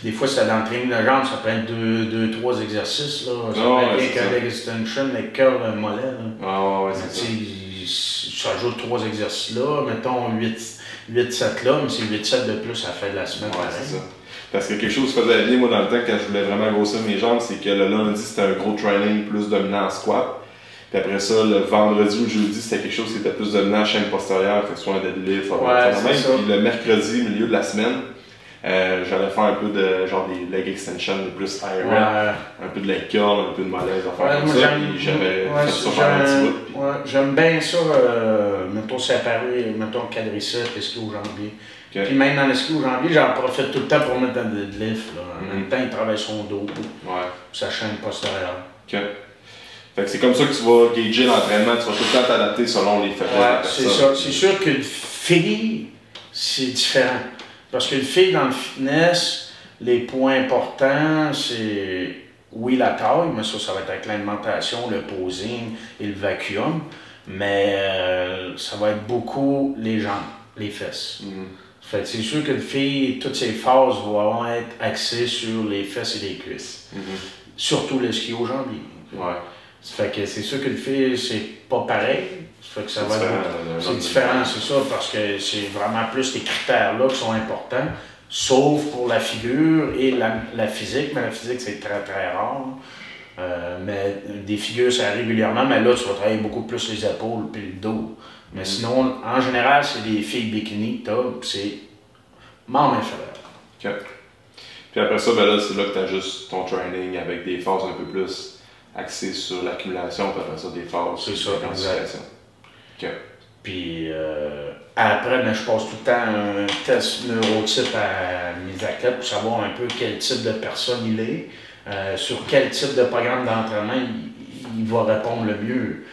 des fois, c'est dans le training de jambes, ça peut être 2-3 exercices. Là. Ça peut être un leg extension, le cœur, le mollet. Ça ajoute 3 exercices-là, mettons 8-7 là, mais c'est 8-7 de plus à la fin de la semaine. C'est ça. Parce que quelque chose que je faisais bien, moi, dans le temps, quand je voulais vraiment grossir mes jambes, c'est que le lundi, c'était un gros training plus dominant en squat. Puis après ça, le vendredi ou le jeudi, c'était quelque chose qui était plus dominant à la chaîne postérieure, que ce soit un deadlift, Puis le mercredi, milieu de la semaine, j'allais faire un peu de genre des leg extensions, des plus high rep, un peu de leg curl, un peu de malaise, comme ça. Puis j'avais fait ça pendant un petit bout. J'aime bien ça, mettons séparer, mettons quadriceps, ischio-jambier. Puis même dans l'ischio-jambier, j'en profite tout le temps pour mettre dans le deadlift. En même temps, il travaille son dos, sa chaîne postérieure. Fait que c'est comme ça que tu vas gager l'entraînement, tu vas tout le temps t'adapter selon les faiblesses de la personne. C'est ça. C'est sûr qu'une fille, c'est différent. Parce qu'une fille dans le fitness, les points importants, c'est oui la taille, mais ça va être avec l'alimentation, le posing et le vacuum. Mais ça va être beaucoup les jambes, les fesses. Fait que c'est sûr qu'une fille, toutes ses phases vont être axées sur les fesses et les cuisses. Surtout le ski au jambier. Fait que c'est sûr qu'une fille, c'est pas pareil. Fait que ça va être. C'est différent, c'est ça, parce que c'est vraiment plus ces critères-là qui sont importants, sauf pour la figure et la physique, mais la physique, c'est très très rare. Mais des figures, ça arrive régulièrement, mais là, tu vas travailler beaucoup plus les épaules et le dos. Mais sinon, en général, c'est des filles bikini, c'est membre inférieur. Puis après ça, ben là, c'est là que tu ajustes ton training avec des phases un peu plus axées sur l'accumulation, puis après ça, des phases sur la quantification. Puis après, je passe tout le temps un test neurotype à mes athlètes pour savoir un peu quel type de personne il est, sur quel type de programme d'entraînement il va répondre le mieux.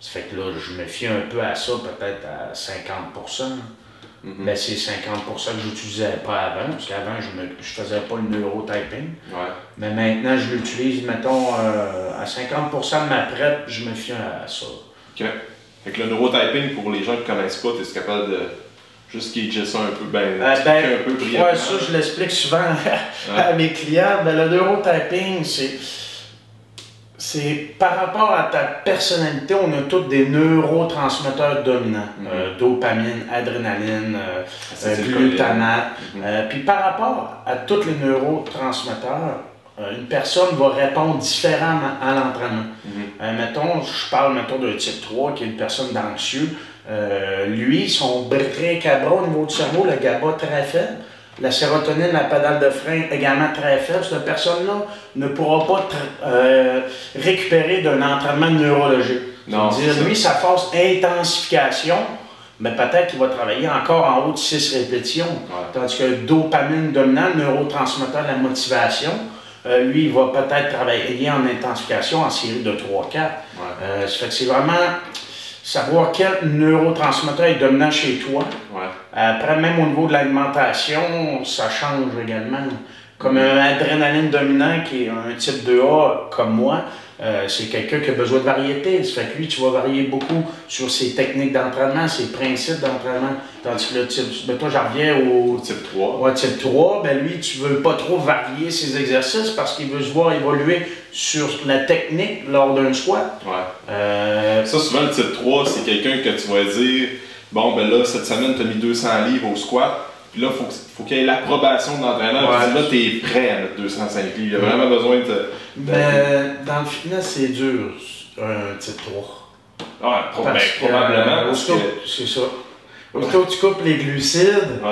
Ça fait que là, je me fie un peu à ça, peut-être à 50%. Mais c'est 50% que je n'utilisais pas avant, parce qu'avant, je ne faisais pas le neurotyping. Mais maintenant, je l'utilise, mettons, à 50% de ma prep, je me fie à ça. Fait que le neurotyping, pour les gens qui ne connaissent pas, tu es capable de juste gager ça un peu, un peu brièvement. Ça, je l'explique souvent à mes clients. Le neurotyping, c'est par rapport à ta personnalité, on a tous des neurotransmetteurs dominants. Dopamine, adrénaline, glutamate. Puis par rapport à tous les neurotransmetteurs, une personne va répondre différemment à l'entraînement. Mettons, je parle d'un type 3 qui est une personne d'anxieux. Lui, son bric-à-brac au niveau du cerveau, le GABA très faible. La sérotonine, la pédale de frein également très faible. Cette personne-là ne pourra pas récupérer d'un entraînement neurologique. C'est-à-dire, lui, sa phase intensification, mais peut-être qu'il va travailler encore en haut de 6 répétitions. Tandis que le dopamine dominant, le neurotransmetteur de la motivation, lui, il va peut-être travailler en intensification en série de 3-4. Ça fait que c'est vraiment savoir quel neurotransmetteur est dominant chez toi. Après, même au niveau de l'alimentation, ça change également. Comme un adrénaline dominant qui est un type 2A comme moi, c'est quelqu'un qui a besoin de variété. Ça fait que lui, tu vas varier beaucoup sur ses techniques d'entraînement, ses principes d'entraînement. Tandis que le type, toi, j'en reviens au type 3. Type 3, lui, tu ne veux pas trop varier ses exercices parce qu'il veut se voir évoluer sur la technique lors d'un squat. Ça, souvent, le type 3, c'est quelqu'un que tu vas dire, bon, là, cette semaine, tu as mis 200 livres au squat. Puis là, il faut qu'il y ait l'approbation de l'entraîneur. Là, tu es prêt à mettre 205 livres. Il y a vraiment besoin de. Dans le fitness, c'est dur, un type 3. Probablement. C'est ça. Aussitôt que tu coupes les glucides,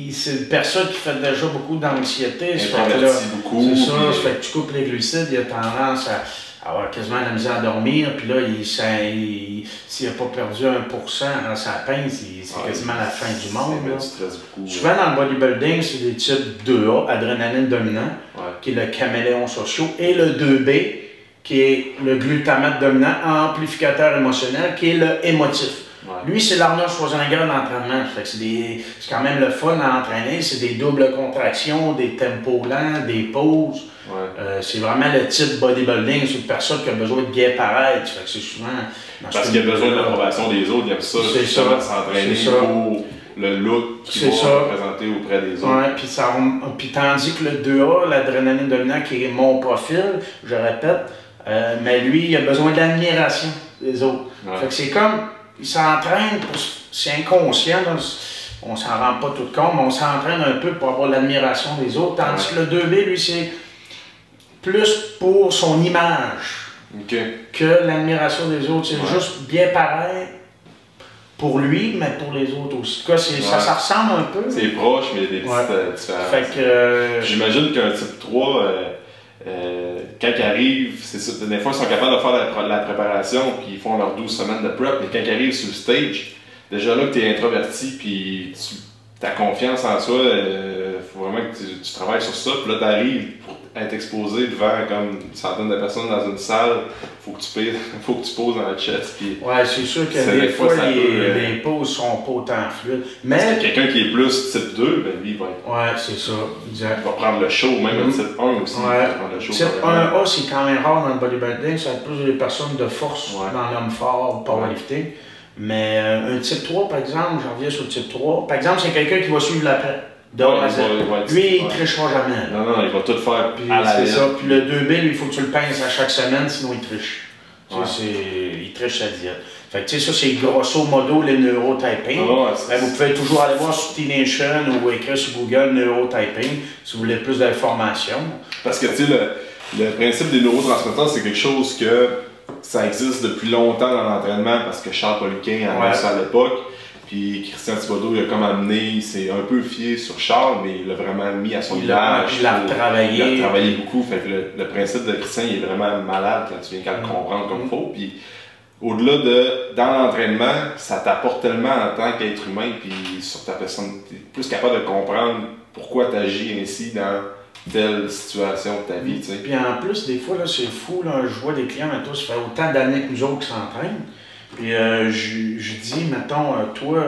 c'est une personne qui fait déjà beaucoup d'anxiété. C'est ça. Ça fait que tu coupes les glucides, il a tendance à avoir quasiment la misère à dormir, puis là, s'il n'a pas perdu 1% dans sa peine, c'est quasiment la fin du monde. Souvent, dans le bodybuilding, c'est des types 2A, adrénaline dominant, qui est le caméléon social, et le 2B, qui est le glutamate dominant, amplificateur émotionnel, qui est le émotif. Lui, c'est l'Arnold Schwarzenegger de l'entraînement. C'est quand même le fun à entraîner. C'est des doubles contractions, des tempos lents, des pauses. C'est vraiment le type bodybuilding. C'est une personne qui a besoin de bien paraître. C'est souvent. Parce qu'il a besoin de l'approbation des autres. Il aime ça, justement, s'entraîner pour le look qu'il va présenter auprès des autres. Puis tandis que le 2A, l'adrénaline dominant, qui est mon profil, je répète, mais lui, il a besoin d'admiration des autres. Fait que c'est comme. Il s'entraîne, c'est inconscient, on ne s'en rend pas tout compte, mais on s'entraîne un peu pour avoir l'admiration des autres. Tandis que le 2B, lui, c'est plus pour son image. que l'admiration des autres. C'est juste bien pareil pour lui, mais pour les autres aussi. En tout cas, ça ressemble un peu. C'est proche, mais il y a des petites différences. Fait que, j'imagine qu'un type 3, quand ils arrivent, c'est ça, des fois ils sont capables de faire la préparation, puis ils font leurs 12 semaines de prep, mais quand ils arrivent sur le stage, déjà là que tu es introverti, puis ta confiance en soi, faut vraiment que tu travailles sur ça, puis là tu arrives pour être exposé devant comme une centaine de personnes dans une salle, faut que tu poses dans le chest. Puis ouais, c'est sûr que des fois les pauses sont pas autant fluides. Mais parce que quelqu'un qui est plus type 2, ben lui il va être. Ouais, c'est ça, exact. Il va prendre le show, même un type 1 aussi. Ouais. Il va prendre le show. Type 1A, c'est quand même rare dans le bodybuilding, ça va être plus des personnes de force dans l'homme fort, powerlifting. Mais un type 3, par exemple, j'en reviens sur le type 3. Par exemple, c'est quelqu'un qui va suivre l'après. Lui, il ne trichera jamais. Non, il va tout faire à la lettre. C'est ça. Puis le 2B, lui, il faut que tu le pinces à chaque semaine, sinon il triche. Il triche sa diète. Fait que, tu sais, ça, c'est grosso modo les neurotyping. Vous pouvez toujours aller voir sur T-Nation ou écrire sur Google neurotyping si vous voulez plus d'informations. Parce que, tu sais, le principe des neurotransmetteurs, c'est quelque chose que ça existe depuis longtemps dans l'entraînement parce que Charles Poliquin a fait ça à l'époque. Puis Christian Thibodeau, il a comme amené, il s'est un peu fié sur Charles, mais il l'a vraiment mis à son image. Il l'a travaillé. Il a travaillé beaucoup. Fait que le principe de Christian, il est vraiment malade quand tu viens qu'à le comprendre comme il faut. Puis au-delà dans l'entraînement, ça t'apporte tellement en tant qu'être humain, puis sur ta personne, tu es plus capable de comprendre pourquoi tu agis ainsi dans telle situation de ta vie. T'sais. Puis en plus, des fois, c'est fou, là, je vois des clients, ça fait autant d'années que nous autres qui s'entraînent. Puis je dis, mettons, toi,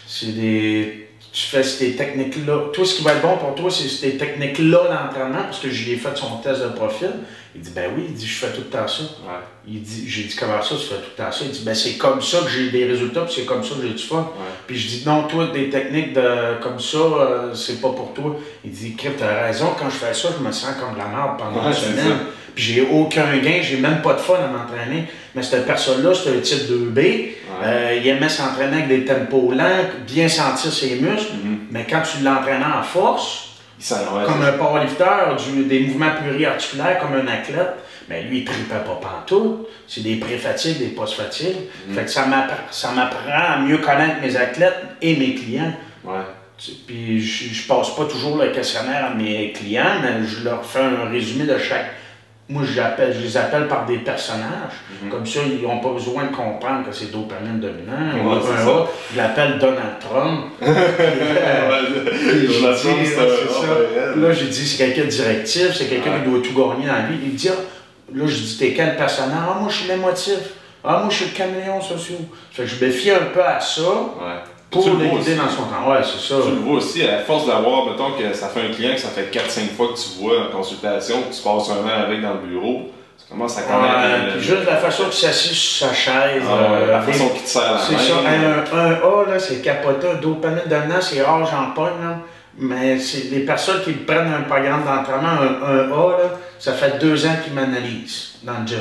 tu fais ces techniques-là. Toi, ce qui va être bon pour toi, c'est ces techniques-là d'entraînement, parce que j'ai fait son test de profil. Il dit, ben oui, il dit, je fais tout le temps ça. Ouais. Il dit, j'ai dit, comment ça, tu fais tout le temps ça? Il dit, ben c'est comme ça que j'ai des résultats, puis c'est comme ça que j'ai du fun. Ouais. Puis je dis, non, toi, des techniques comme ça, c'est pas pour toi. Il dit, Crip, t'as raison, quand je fais ça, je me sens comme de la merde pendant une semaine. Puis j'ai aucun gain, j'ai même pas de fun à m'entraîner. Mais cette personne-là, c'est un type 2B. Il aimait s'entraîner avec des tempos lents, bien sentir ses muscles. Mais quand tu l'entraînais en force, comme un powerlifter, des mouvements pluriarticulaires, comme un athlète, mais lui, il ne tripait pas pantoute. C'est des pré-fatigues, des post-fatigues. Fait que ça m'apprend à mieux connaître mes athlètes et mes clients. Puis je passe pas toujours le questionnaire à mes clients, mais je leur fais un résumé de chaque. Moi, je les appelle par des personnages. Comme ça, ils n'ont pas besoin de comprendre que c'est dopamine dominant. Je l'appelle Donald Trump. Là, j'ai dit, c'est quelqu'un de directif, c'est quelqu'un qui doit tout gagner dans la vie. Il me dit, là, je dis, t'es quel personnage? Ah, moi, je suis l'émotif. Ah, moi, je suis le caméléon social. Fait que je me fie un peu à ça. Pour l'aider dans son temps. Ouais, c'est ça. Tu le vois aussi, à force d'avoir, mettons que ça fait un client que ça fait 4-5 fois que tu vois en consultation, que tu passes un an avec dans le bureau, ça commence à connaître. Puis juste la façon qu'il s'assied sur sa chaise. La façon qu'il te serre la main. C'est ça. Un A, là, c'est capoté. Un dopamine dominant, c'est rare, j'en pogne, là. Mais c'est les personnes qui prennent un programme d'entraînement, un A, là, ça fait 2 ans qu'ils m'analysent dans le gym.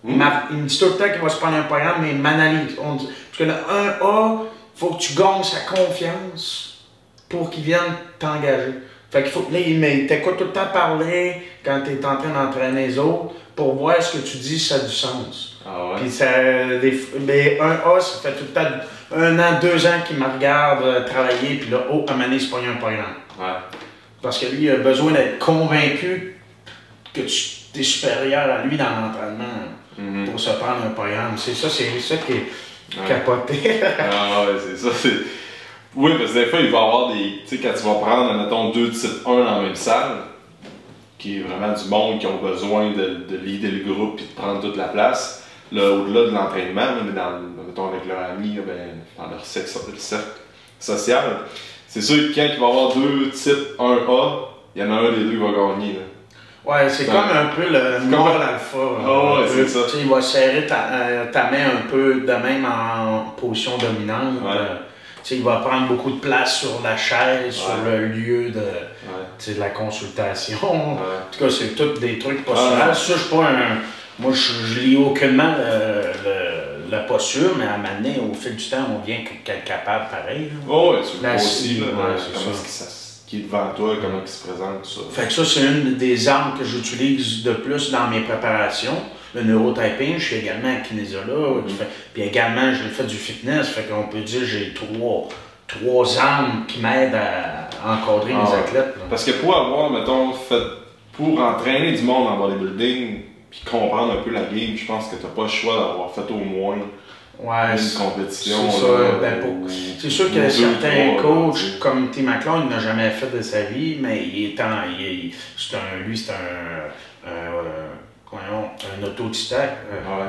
Il me dit tout le temps qu'il va se prendre un programme, mais il m'analyse. Parce que là, un A, il faut que tu gagnes sa confiance pour qu'il vienne t'engager. Fait qu'il faut que là, il t'écoute tout le temps parler quand tu es en train d'entraîner les autres pour voir ce que tu dis, ça a du sens. Puis mais un A, ça fait tout le temps 1 an, 2 ans qu'il me regarde travailler, puis là, à un moment donné, c'est pas un programme. Parce que lui, il a besoin d'être convaincu que tu es supérieur à lui dans l'entraînement pour se prendre un programme. C'est ça qui est capoté. C'est ça. Oui, parce que des fois, il va y avoir des. Tu sais, quand tu vas prendre, mettons, 2 types 1 dans la même salle, qui est vraiment du monde qui ont besoin de leader le groupe et de prendre toute la place, là, au-delà de l'entraînement, mais mettons, avec leurs amis, dans leur cercle social, c'est sûr que quand il va y avoir 2 types 1A, il y en a un des deux qui va gagner. Là. Ouais, c'est comme un peu le mâle alpha. C'est ça. Il va serrer ta main un peu de même en position dominante. Il va prendre beaucoup de place sur la chaise, sur le lieu de la consultation. En tout cas, c'est tous des trucs posturales. Ça, je suis pas un. Moi, je lis aucunement la posture, mais à un moment donné, au fil du temps, on vient être capable pareil. Tu le vois aussi, qui est devant toi, comment il se présente, tout ça. Fait que ça, c'est une des armes que j'utilise de plus dans mes préparations. le neurotyping, je suis également kinésiologue, puis également, j'ai fait du fitness, fait qu'on peut dire que j'ai trois armes qui m'aident à encadrer mes athlètes. Là. Parce que pour avoir, mettons, pour entraîner du monde en bodybuilding, puis comprendre un peu la game, je pense que tu n'as pas le choix d'avoir fait au moins une compétition. C'est sûr qu'il y a certains coachs, comme Tim McLeod, il n'a jamais fait de sa vie, mais c'est un autodidacte.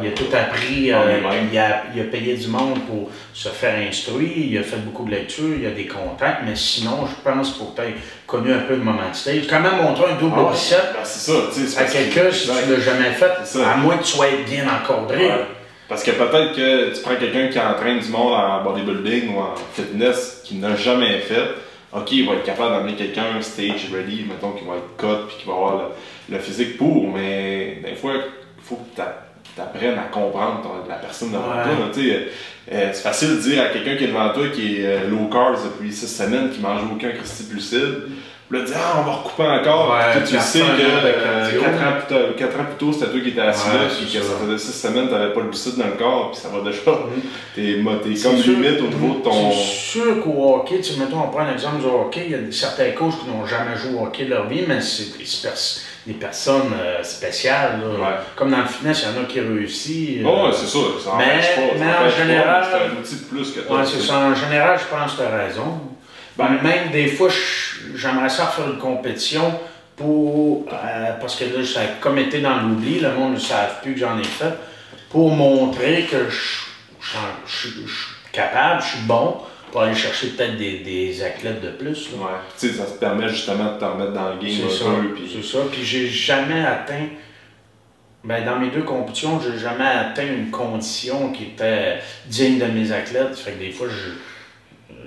Il a tout appris, il a payé du monde pour se faire instruire, il a fait beaucoup de lectures, il a des contacts, mais sinon, je pense pour peut-être connu un peu de moment de stage. Quand même montrer un double bicep à quelqu'un si tu ne l'as jamais fait, à moins que tu sois bien encadré. Ouais. Parce que peut-être que tu prends quelqu'un qui entraîne du monde en bodybuilding ou en fitness qui n'a jamais fait, ok, il va être capable d'amener quelqu'un stage ready, mettons, qui va être cut puis qui va avoir le physique pour, mais des fois, il faut que tu apprennes à comprendre la personne devant toi. C'est facile de dire à quelqu'un qui est devant toi, qui est low carbs depuis 6 semaines, qui mange aucun cristal glucide, puis là, dire on va recouper encore. Tu sais que 4 ans plus tôt, c'était toi qui étais assis là, puis que ça faisait 6 semaines, tu n'avais pas le glucide dans le corps, puis ça va déjà. T'es comme limite au niveau de ton. C'est sûr qu'au hockey, mettons, on prend un exemple du hockey, il y a certains coachs qui n'ont jamais joué au hockey de leur vie, mais c'est des personnes spéciales. Comme dans le fitness, il y en a qui réussissent. C'est ça. Mais en général. C'est un outil de plus que toi. C'est ça. En général, je pense que tu as raison. Même des fois, j'aimerais ça faire une compétition parce que là, ça a comme été dans l'oubli, le monde ne savent plus que j'en ai fait, pour montrer que je suis capable, je suis bon, pour aller chercher peut-être des athlètes de plus. Ça te permet justement de te remettre dans le game un peu. C'est ça. Puis j'ai jamais atteint, dans mes 2 compétitions, j'ai jamais atteint une condition qui était digne de mes athlètes. Fait que des fois,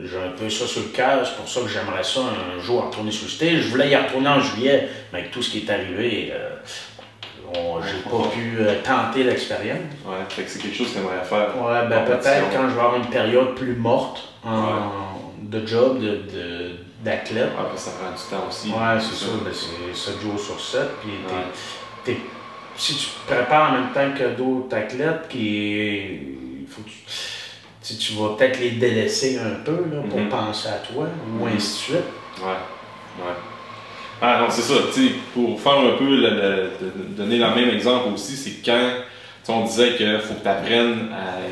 j'ai un peu ça sur le cœur, c'est pour ça que j'aimerais ça un jour retourner sur le stage. Je voulais y retourner en juillet, mais avec tout ce qui est arrivé, j'ai pas pu tenter l'expérience. Fait que c'est quelque chose que j'aimerais faire. Peut-être quand je vais avoir une période plus morte de job, d'athlète. Ça prend du temps aussi. C'est ça. C'est 7 jours sur 7. Puis si tu te prépares en même temps que d'autres athlètes, il faut que tu vas peut-être les délaisser un peu là, pour penser à toi, ou ainsi de suite. Non, c'est ça. Pour faire un peu, donner le même exemple aussi, c'est quand on disait qu'il faut que tu apprennes,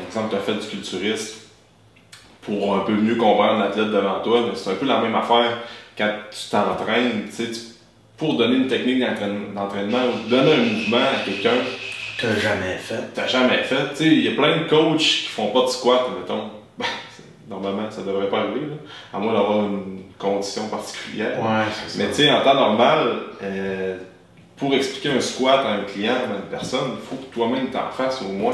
exemple, tu as fait du culturiste pour un peu mieux comprendre l'athlète devant toi, mais c'est un peu la même affaire quand tu t'entraînes, pour donner une technique d'entraînement ou donner un mouvement à quelqu'un. T'as jamais fait. Il y a plein de coachs qui font pas de squat, mettons. Normalement, ça devrait pas arriver, là, à moins d'avoir une condition particulière. C'est ça. Mais en temps normal, pour expliquer un squat à un client, à une personne, il faut que toi-même t'en fasses au moins.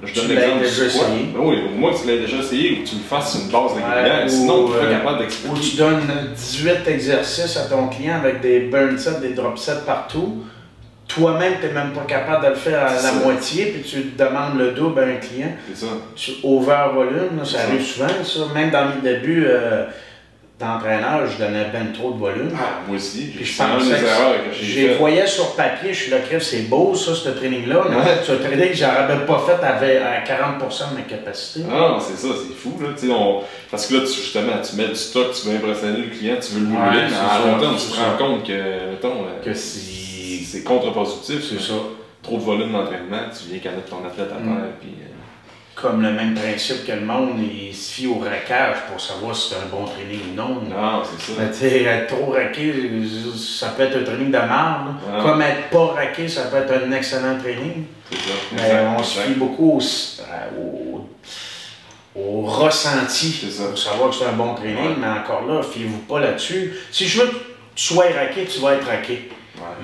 Je donne l'exemple du squat. Oui, au moins que tu l'aies déjà essayé ou que tu le fasses sur une base régulière. Sinon, tu n'es pas capable d'expliquer. Ou tu donnes 18 exercices à ton client avec des burn sets, des drop sets partout. Toi-même, tu n'es même pas capable de le faire à la moitié, puis tu demandes le double à un client. C'est ça. Tu over-volume, ça arrive souvent, ça. Même dans mes débuts d'entraîneur, je donnais ben trop de volume. Moi aussi. Puis je pensais que je les voyais sur papier, je suis là, c'est beau ça, ce training-là. Ce training que j'aurais pas fait avait à 40% de ma capacité. C'est ça, c'est fou. Là. Parce que là, justement, tu mets du stock, tu veux impressionner le client, tu veux le moduler, mais à long terme, tu te rends compte que c'est contre-productif. C'est ça. Trop de volume d'entraînement, tu viens connaître ton athlète à terre. Puis, comme le même principe que le monde, il se fie au raquage pour savoir si c'est un bon training ou non. C'est ça. Être trop raqué, ça peut être un training de marde. Comme être pas raqué, ça peut être un excellent training. C'est ça. Mais on se fie beaucoup au ressenti pour savoir que c'est un bon training, mais encore là, fiez-vous pas là-dessus. Si je veux que tu sois raqué, tu vas être raqué.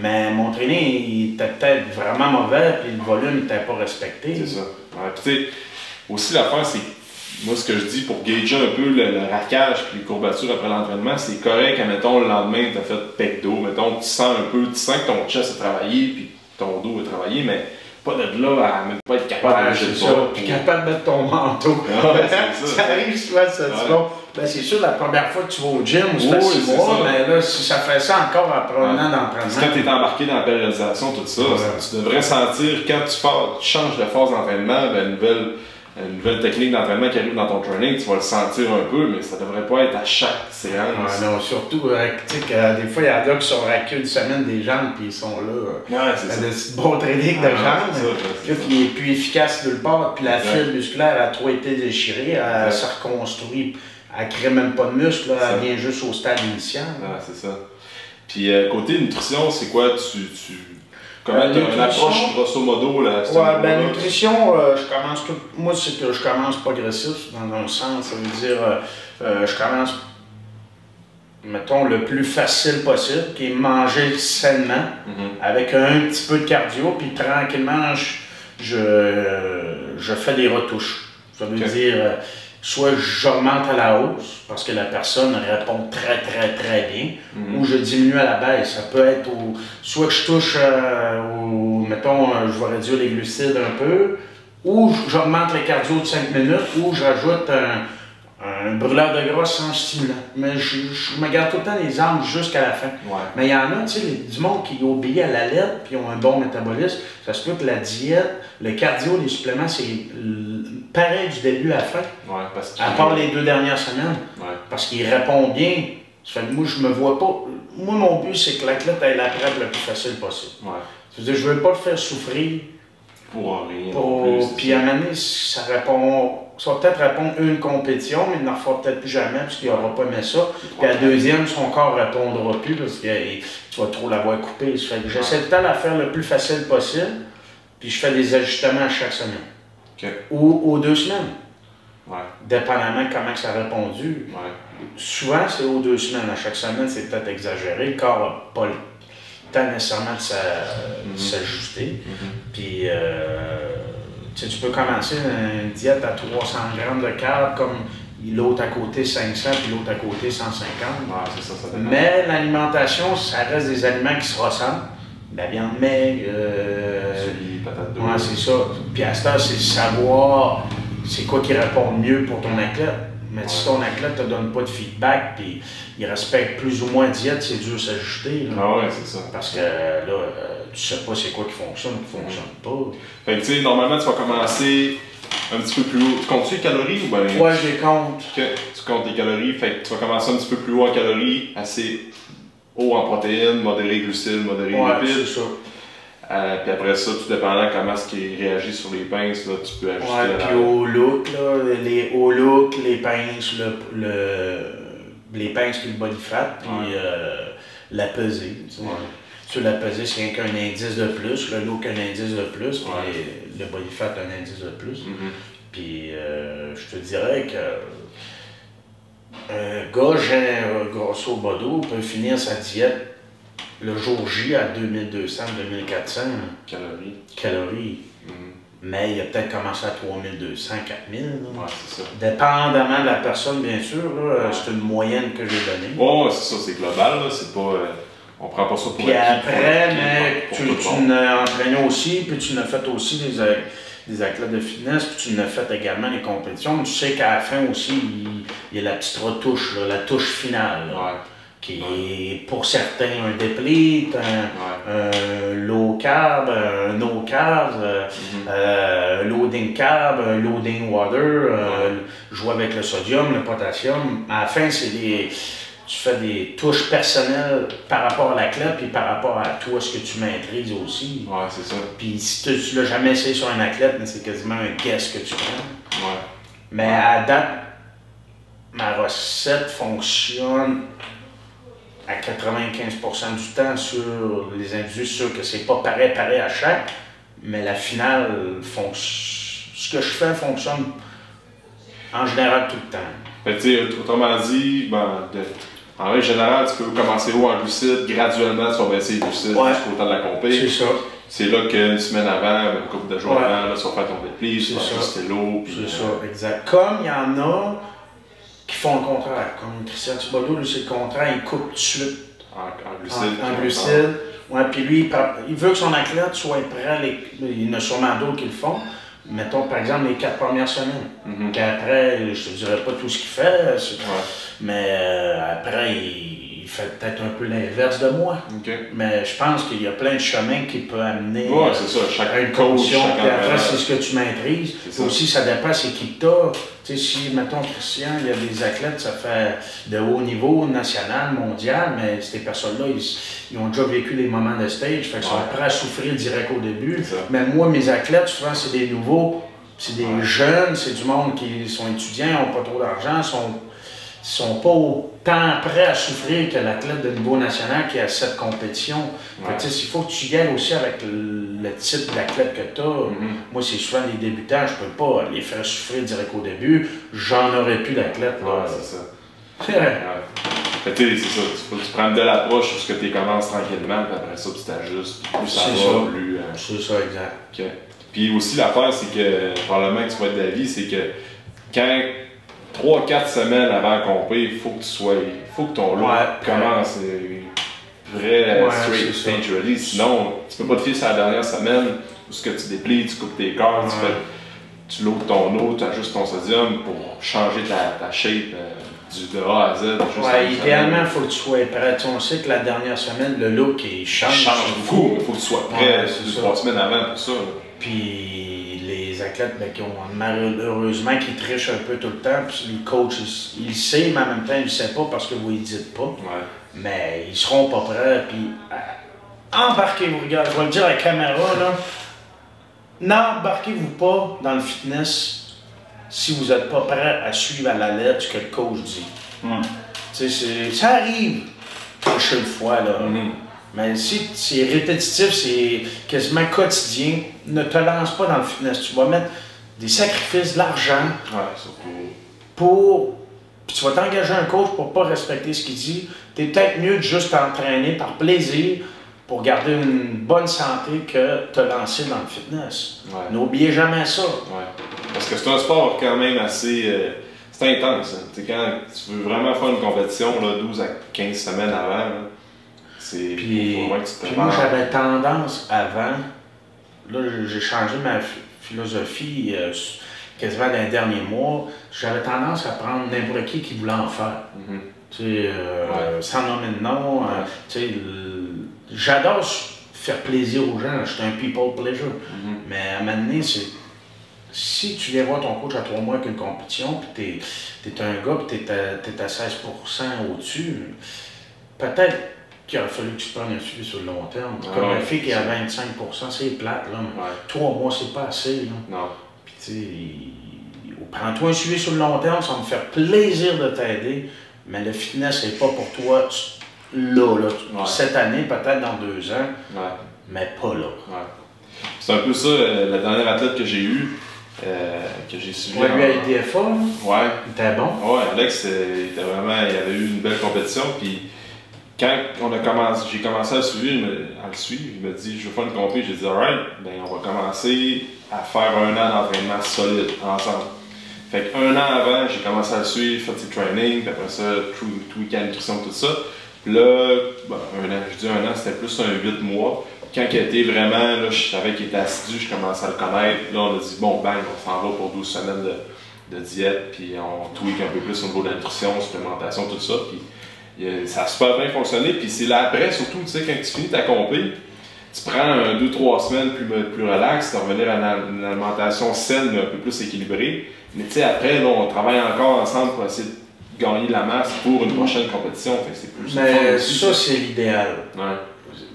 Mais mon training, il était peut-être vraiment mauvais, puis le volume n'était pas respecté. C'est ça. Puis aussi l'affaire, c'est, moi ce que je dis pour gager un peu le raquage et les courbatures après l'entraînement, c'est correct, admettons, le lendemain, tu as fait pec dos, mettons, tu sens que ton chest a travaillé, puis ton dos a travaillé, mais pas de là à même pas être capable de c'est ça. Puis capable de mettre ton manteau. Ça arrive souvent, ça. Ben, c'est sûr, la première fois que tu vas au gym, ça fait 6 mois, mais là, si ça fait ça encore après un an d'entraînement. Quand tu es embarqué dans la périodisation, tout ça, tu devrais sentir, quand tu changes de phase d'entraînement, ben, une nouvelle technique d'entraînement qui arrive dans ton training, tu vas le sentir un peu, mais ça devrait pas être à chaque séance. Non, surtout, tu sais, que des fois, il y en a qui sont raqués une semaine des jambes, puis ils sont là. C'est bon training de jambes, qui est plus efficace de le part, puis la fibre musculaire a trop été déchirée, elle se reconstruit. Elle ne crée même pas de muscle, elle vient juste au stade initial. C'est ça. Puis côté nutrition, c'est quoi? Comment tu as une approche grosso modo là? Ben nutrition, moi c'est que je commence progressif dans un sens, ça veut dire je commence, mettons, le plus facile possible, qui est manger sainement, avec un petit peu de cardio, puis tranquillement je fais des retouches. Ça veut dire soit j'augmente à la hausse, parce que la personne répond très bien, ou je diminue à la baisse. Ça peut être soit que je touche, mettons, je vais réduire les glucides un peu, ou j'augmente le cardio de 5 minutes, ou je rajoute un brûleur de gras sans stimulant. Mais je me garde tout le temps les armes jusqu'à la fin. Mais il y en a, tu sais, du monde qui obéit à la lettre puis ont un bon métabolisme. Ça se peut que la diète, le cardio, les suppléments, c'est pareil du début à la fin. À part les 2 dernières semaines. Parce qu'il répond bien. Ça fait que moi, je me vois pas. Moi, mon but, c'est que l'athlète ait la prep le plus facile possible. C'est-à-dire, je veux pas le faire souffrir. Pour rien. Puis à un moment donné, ça va peut-être répondre une compétition, mais il n'en fera peut-être plus jamais parce qu'il n'aura pas aimé ça. Puis à la deuxième, son corps ne répondra plus parce que tu vas trop l'avoir coupé. J'essaie tout le temps de la faire le plus facile possible, puis je fais des ajustements à chaque semaine. Ou aux 2 semaines. Dépendamment de comment ça a répondu. Souvent, c'est aux 2 semaines. À chaque semaine, c'est peut-être exagéré. Le corps n'a pas le temps nécessairement de s'ajuster. Puis, tu peux commencer une diète à 300 grammes de carbs, comme l'autre à côté 500, puis l'autre à côté 150. Mais l'alimentation, ça reste des aliments qui se ressemblent. La viande maigre, patates douces. C'est ça. Puis à ce temps, c'est savoir c'est quoi qui répond mieux pour ton athlète. Mais si ton athlète ne te donne pas de feedback, puis il respecte plus ou moins la diète, c'est dur de s'ajuster. C'est ça. Parce que là, tu sais pas c'est quoi qui fonctionne fonctionne pas. Fait que tu sais, normalement, tu vas commencer un petit peu plus haut. Tu comptes-tu les calories ou bien? Je les compte. Tu comptes les calories, fait que tu vas commencer un petit peu plus haut en calories, assez haut en protéines, modéré glucides, modéré lipides. C'est ça. Puis après ça, tout dépendant comment est-ce qu'il réagit sur les pinces, là, tu peux ajuster. Puis au look, les pinces, les pinces puis le body fat, puis la pesée. Sur la pesée, c'est rien qu'un indice de plus, le look un indice de plus, puis le body fat un indice de plus. Puis je te dirais que un gars, grosso modo, peut finir sa diète le jour J à 2200, 2400 calories. Mais il a peut-être commencé à 3200, 4000. C'est ça. Dépendamment de la personne, bien sûr. C'est une moyenne que j'ai donnée. C'est ça, c'est global. C'est pas, on prend pas ça pour puis après, mais tu n'as entraîné aussi, puis tu n'as fait aussi des athlètes de fitness, puis tu n'as fait également des compétitions. Mais tu sais qu'à la fin aussi, il y a la petite retouche, la touche finale. Qui est pour certains un déplete, un low carb, un no carb, loading carb, un loading water, jouer avec le sodium, le potassium. À la fin, tu fais des touches personnelles par rapport à l'athlète puis par rapport à toi, ce que tu maîtrises aussi. C'est ça. Puis si tu l'as jamais essayé sur un athlète, c'est quasiment un guess que tu prends. Mais à date, ma recette fonctionne à 95% du temps sur les individus, sûr que c'est pas pareil à chaque, mais la finale, ce que je fais fonctionne en général tout le temps. Fait que, autrement dit, en règle générale, tu peux commencer haut en glucides, graduellement tu vas baisser les glucides jusqu'au temps de la compétition. C'est ça. C'est là qu'une semaine avant, une couple de jours avant, là, tu vas faire ton dépli, tu vas ajuster l'eau. C'est ça, exact. Comme il y en a qui font le contraire. Comme Christian Thibodeau, lui, c'est le contraire, il coupe tout de suite. En glucides. En glucides. Ouais, puis lui, il veut que son athlète soit prêt, il y en a sûrement d'autres qui le font, mettons par exemple les 4 premières semaines. Puis après, je te dirais pas tout ce qu'il fait, mais après, il fait peut-être un peu l'inverse de moi. Mais je pense qu'il y a plein de chemins qui peuvent amener c'est ça. Chaque à une condition. Puis après, c'est ce que tu maîtrises. Aussi, ça dépend, c'est qui que t'as. Tu sais, si, mettons, Christian, il y a des athlètes, ça fait de haut niveau, national, mondial, mais ces personnes-là, ils ont déjà vécu des moments de stage, fait qu'ils sont prêts à souffrir direct au début. Mais moi, mes athlètes, souvent, c'est des nouveaux, c'est des jeunes, c'est du monde qui sont étudiants, n'ont pas trop d'argent, sont pas autant prêts à souffrir que l'athlète de niveau national qui a cette compétition. Il faut que tu y ailles aussi avec le type d'athlète que tu as. Moi, c'est souvent les débutants, je peux pas les faire souffrir direct au début. J'en aurais plus d'athlètes. C'est ça. C'est ça. Tu prends une belle approche sur ce que tu commences tranquillement, puis après ça, tu t'ajustes. Plus ça va, plus. C'est ça, exact. Puis aussi, l'affaire, c'est que probablement que tu vas être d'avis, c'est que quand 3-4 semaines avant la compé, il faut que ton lot commence vrai straight stage ready. Sinon, tu peux pas te fier sur la dernière semaine où ce que tu déplies, tu coupes tes corps, tu loads ton eau, tu ajustes ton sodium pour changer ta shape de A à Z. Idéalement, il faut que tu sois prêt. On sait que la dernière semaine, le look il change beaucoup. Il faut que tu sois prêt 2-3 semaines avant pour ça. Puis les athlètes qui ont malheureusement qui trichent un peu tout le temps, puis le coach il le sait, mais en même temps il ne le sait pas parce que vous ne le dites pas. Mais ils seront pas prêts. Puis embarquez-vous, regarde, je vais le dire à la caméra là. N'embarquez-vous pas dans le fitness si vous n'êtes pas prêt à suivre à la lettre ce que le coach dit. Ça arrive une seule fois là. Mais si c'est répétitif, c'est quasiment quotidien, ne te lance pas dans le fitness. Tu vas mettre des sacrifices, de l'argent pour. Puis tu vas t'engager un coach pour ne pas respecter ce qu'il dit. Tu es peut-être mieux de juste t'entraîner par plaisir pour garder une bonne santé que te lancer dans le fitness. N'oubliez jamais ça. Parce que c'est un sport quand même assez. C'est intense. Hein. Quand tu veux vraiment faire une compétition là, 12 à 15 semaines avant. Là, puis moi, j'avais tendance avant, là, j'ai changé ma philosophie quasiment dans les derniers mois, j'avais tendance à prendre n'importe qui voulait en faire. Sans nommer de nom. J'adore faire plaisir aux gens, je suis un people pleasure. Mais à un moment donné, si tu viens voir ton coach à 3 mois avec une compétition, puis t'es un gars, puis t'es à 16% au-dessus, peut-être qu'il aurait fallu que tu te prennes un suivi sur le long terme. Comme la fille qui est à 25%, c'est plate, là. 3 mois, c'est pas assez, là. Puis, tu sais, prends-toi un suivi sur le long terme, ça va me faire plaisir de t'aider, mais le fitness, c'est pas pour toi là. Cette année, peut-être dans 2 ans, mais pas là. C'est un peu ça, la dernière athlète que j'ai eue, que j'ai suivi. Lui à IDFA, il était bon. Alex, il avait eu une belle compétition, puis quand j'ai commencé à le suivre, il m'a dit, je veux faire une compé. J'ai dit, alright, ben on va commencer à faire 1 an d'entraînement solide ensemble. Fait qu'1 an avant, j'ai commencé à le suivre, fatigue training, puis après ça, tout week-end nutrition, tout ça. Puis là, je dis 1 an, c'était plus un 8 mois. Quand il était vraiment, là, je savais qu'il était assidu, je commençais à le connaître. Là, on a dit, bon, bang, on s'en va pour 12 semaines de diète, puis on tweak un peu plus au niveau de la nutrition, supplémentation, tout ça. Puis, ça a super bien fonctionné, puis c'est là après, surtout, tu sais, quand tu finis ta compé, tu prends 2-3 semaines plus relax, tu vas revenir à une alimentation saine, mais un peu plus équilibrée. Mais tu sais, après, là, on travaille encore ensemble pour essayer de gagner de la masse pour une prochaine compétition. Fait que c'est plus ça, c'est l'idéal.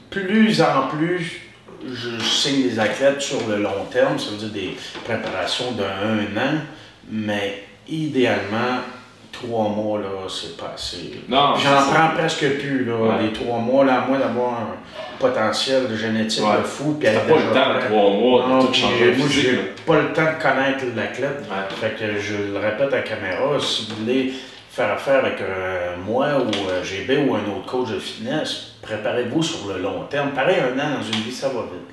Plus en plus, je signe des athlètes sur le long terme, ça veut dire des préparations d'1 an, mais idéalement, 3 mois, là, c'est pas assez. J'en prends presque plus, là, les 3 mois, là, à moins d'avoir un potentiel génétique de fou. T'as pas le temps de 3 mois de tout changer. Moi, j'ai pas le temps de connaître l'athlète. Fait que je le répète à la caméra, si vous voulez faire affaire avec moi ou GB ou un autre coach de fitness, préparez-vous sur le long terme. Pareil, 1 an dans une vie, ça va vite.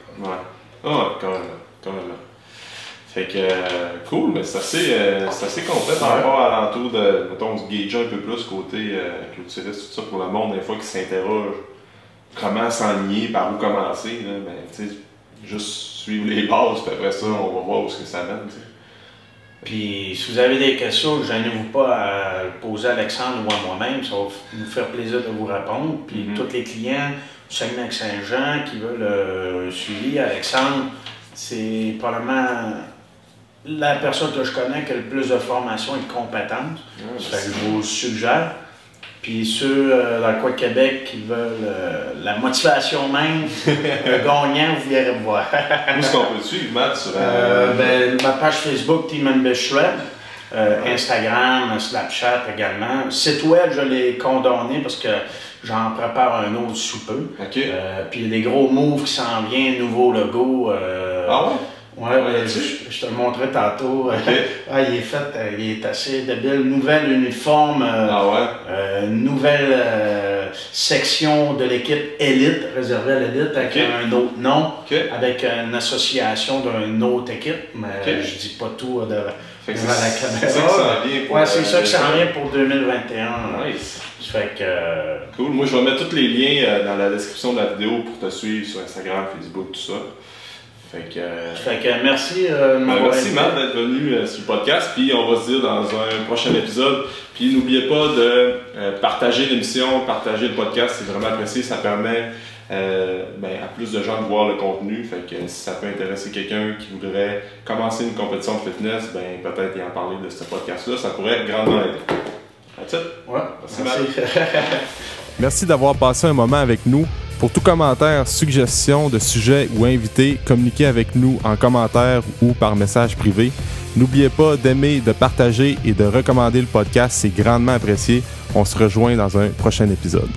Quand même. Fait que, cool, mais c'est assez complet par rapport à l'entour de, mettons, se gager un peu plus côté culturiste, tout ça, pour le monde, des fois, qui s'interroge comment s'enligner, par où commencer. Là, ben, tu sais, juste suivre les bases, puis après ça, on va voir où ce que ça mène. T'sais. Puis, si vous avez des questions, ne gênez-vous pas à le poser à Alexandre ou à moi-même. Ça va nous faire plaisir de vous répondre. Puis, tous les clients du Saguenay-Lac-Saint-Jean qui veulent suivre Alexandre, c'est probablement la personne que je connais qui a le plus de formation et de compétences. Ça fait que je vous le suggère. Puis ceux dans le coin de Québec qui veulent la motivation même, gagnant, vous irez me voir. Où est-ce qu'on peut te suivre, Matt? Sur, ma page Facebook, Team Ambish Shred, Instagram, Snapchat également. Site web, je l'ai condamné parce que j'en prépare un autre sous peu. Okay. Puis il y a des gros moves qui s'en viennent, nouveau logo. Ah ouais? Ouais, je te le montrais tantôt. Okay. Il est fait, il est assez débile. Nouvel uniforme, nouvelle section de l'équipe élite, réservée à l'élite, avec un autre nom, avec une association d'une autre équipe, mais je dis pas tout devant la caméra. C'est ça qui s'en vient pour, c'est ça qui s'en vient pour 2021. Nice. Fait que, cool. Moi, je vais mettre tous les liens dans la description de la vidéo pour te suivre sur Instagram, Facebook, tout ça. Fait que merci. Merci Matt d'être venu sur le podcast. Puis on va se dire dans un prochain épisode. Puis n'oubliez pas de partager l'émission, partager le podcast. C'est vraiment apprécié. Ça permet à plus de gens de voir le contenu. Fait que si ça peut intéresser quelqu'un qui voudrait commencer une compétition de fitness, peut-être y en parler de ce podcast-là. Ça pourrait grandement aider. That's it. Ouais. Merci Matt. Merci d'avoir passé un moment avec nous. Pour tout commentaire, suggestion de sujet ou invité, communiquez avec nous en commentaire ou par message privé. N'oubliez pas d'aimer, de partager et de recommander le podcast, c'est grandement apprécié. On se rejoint dans un prochain épisode.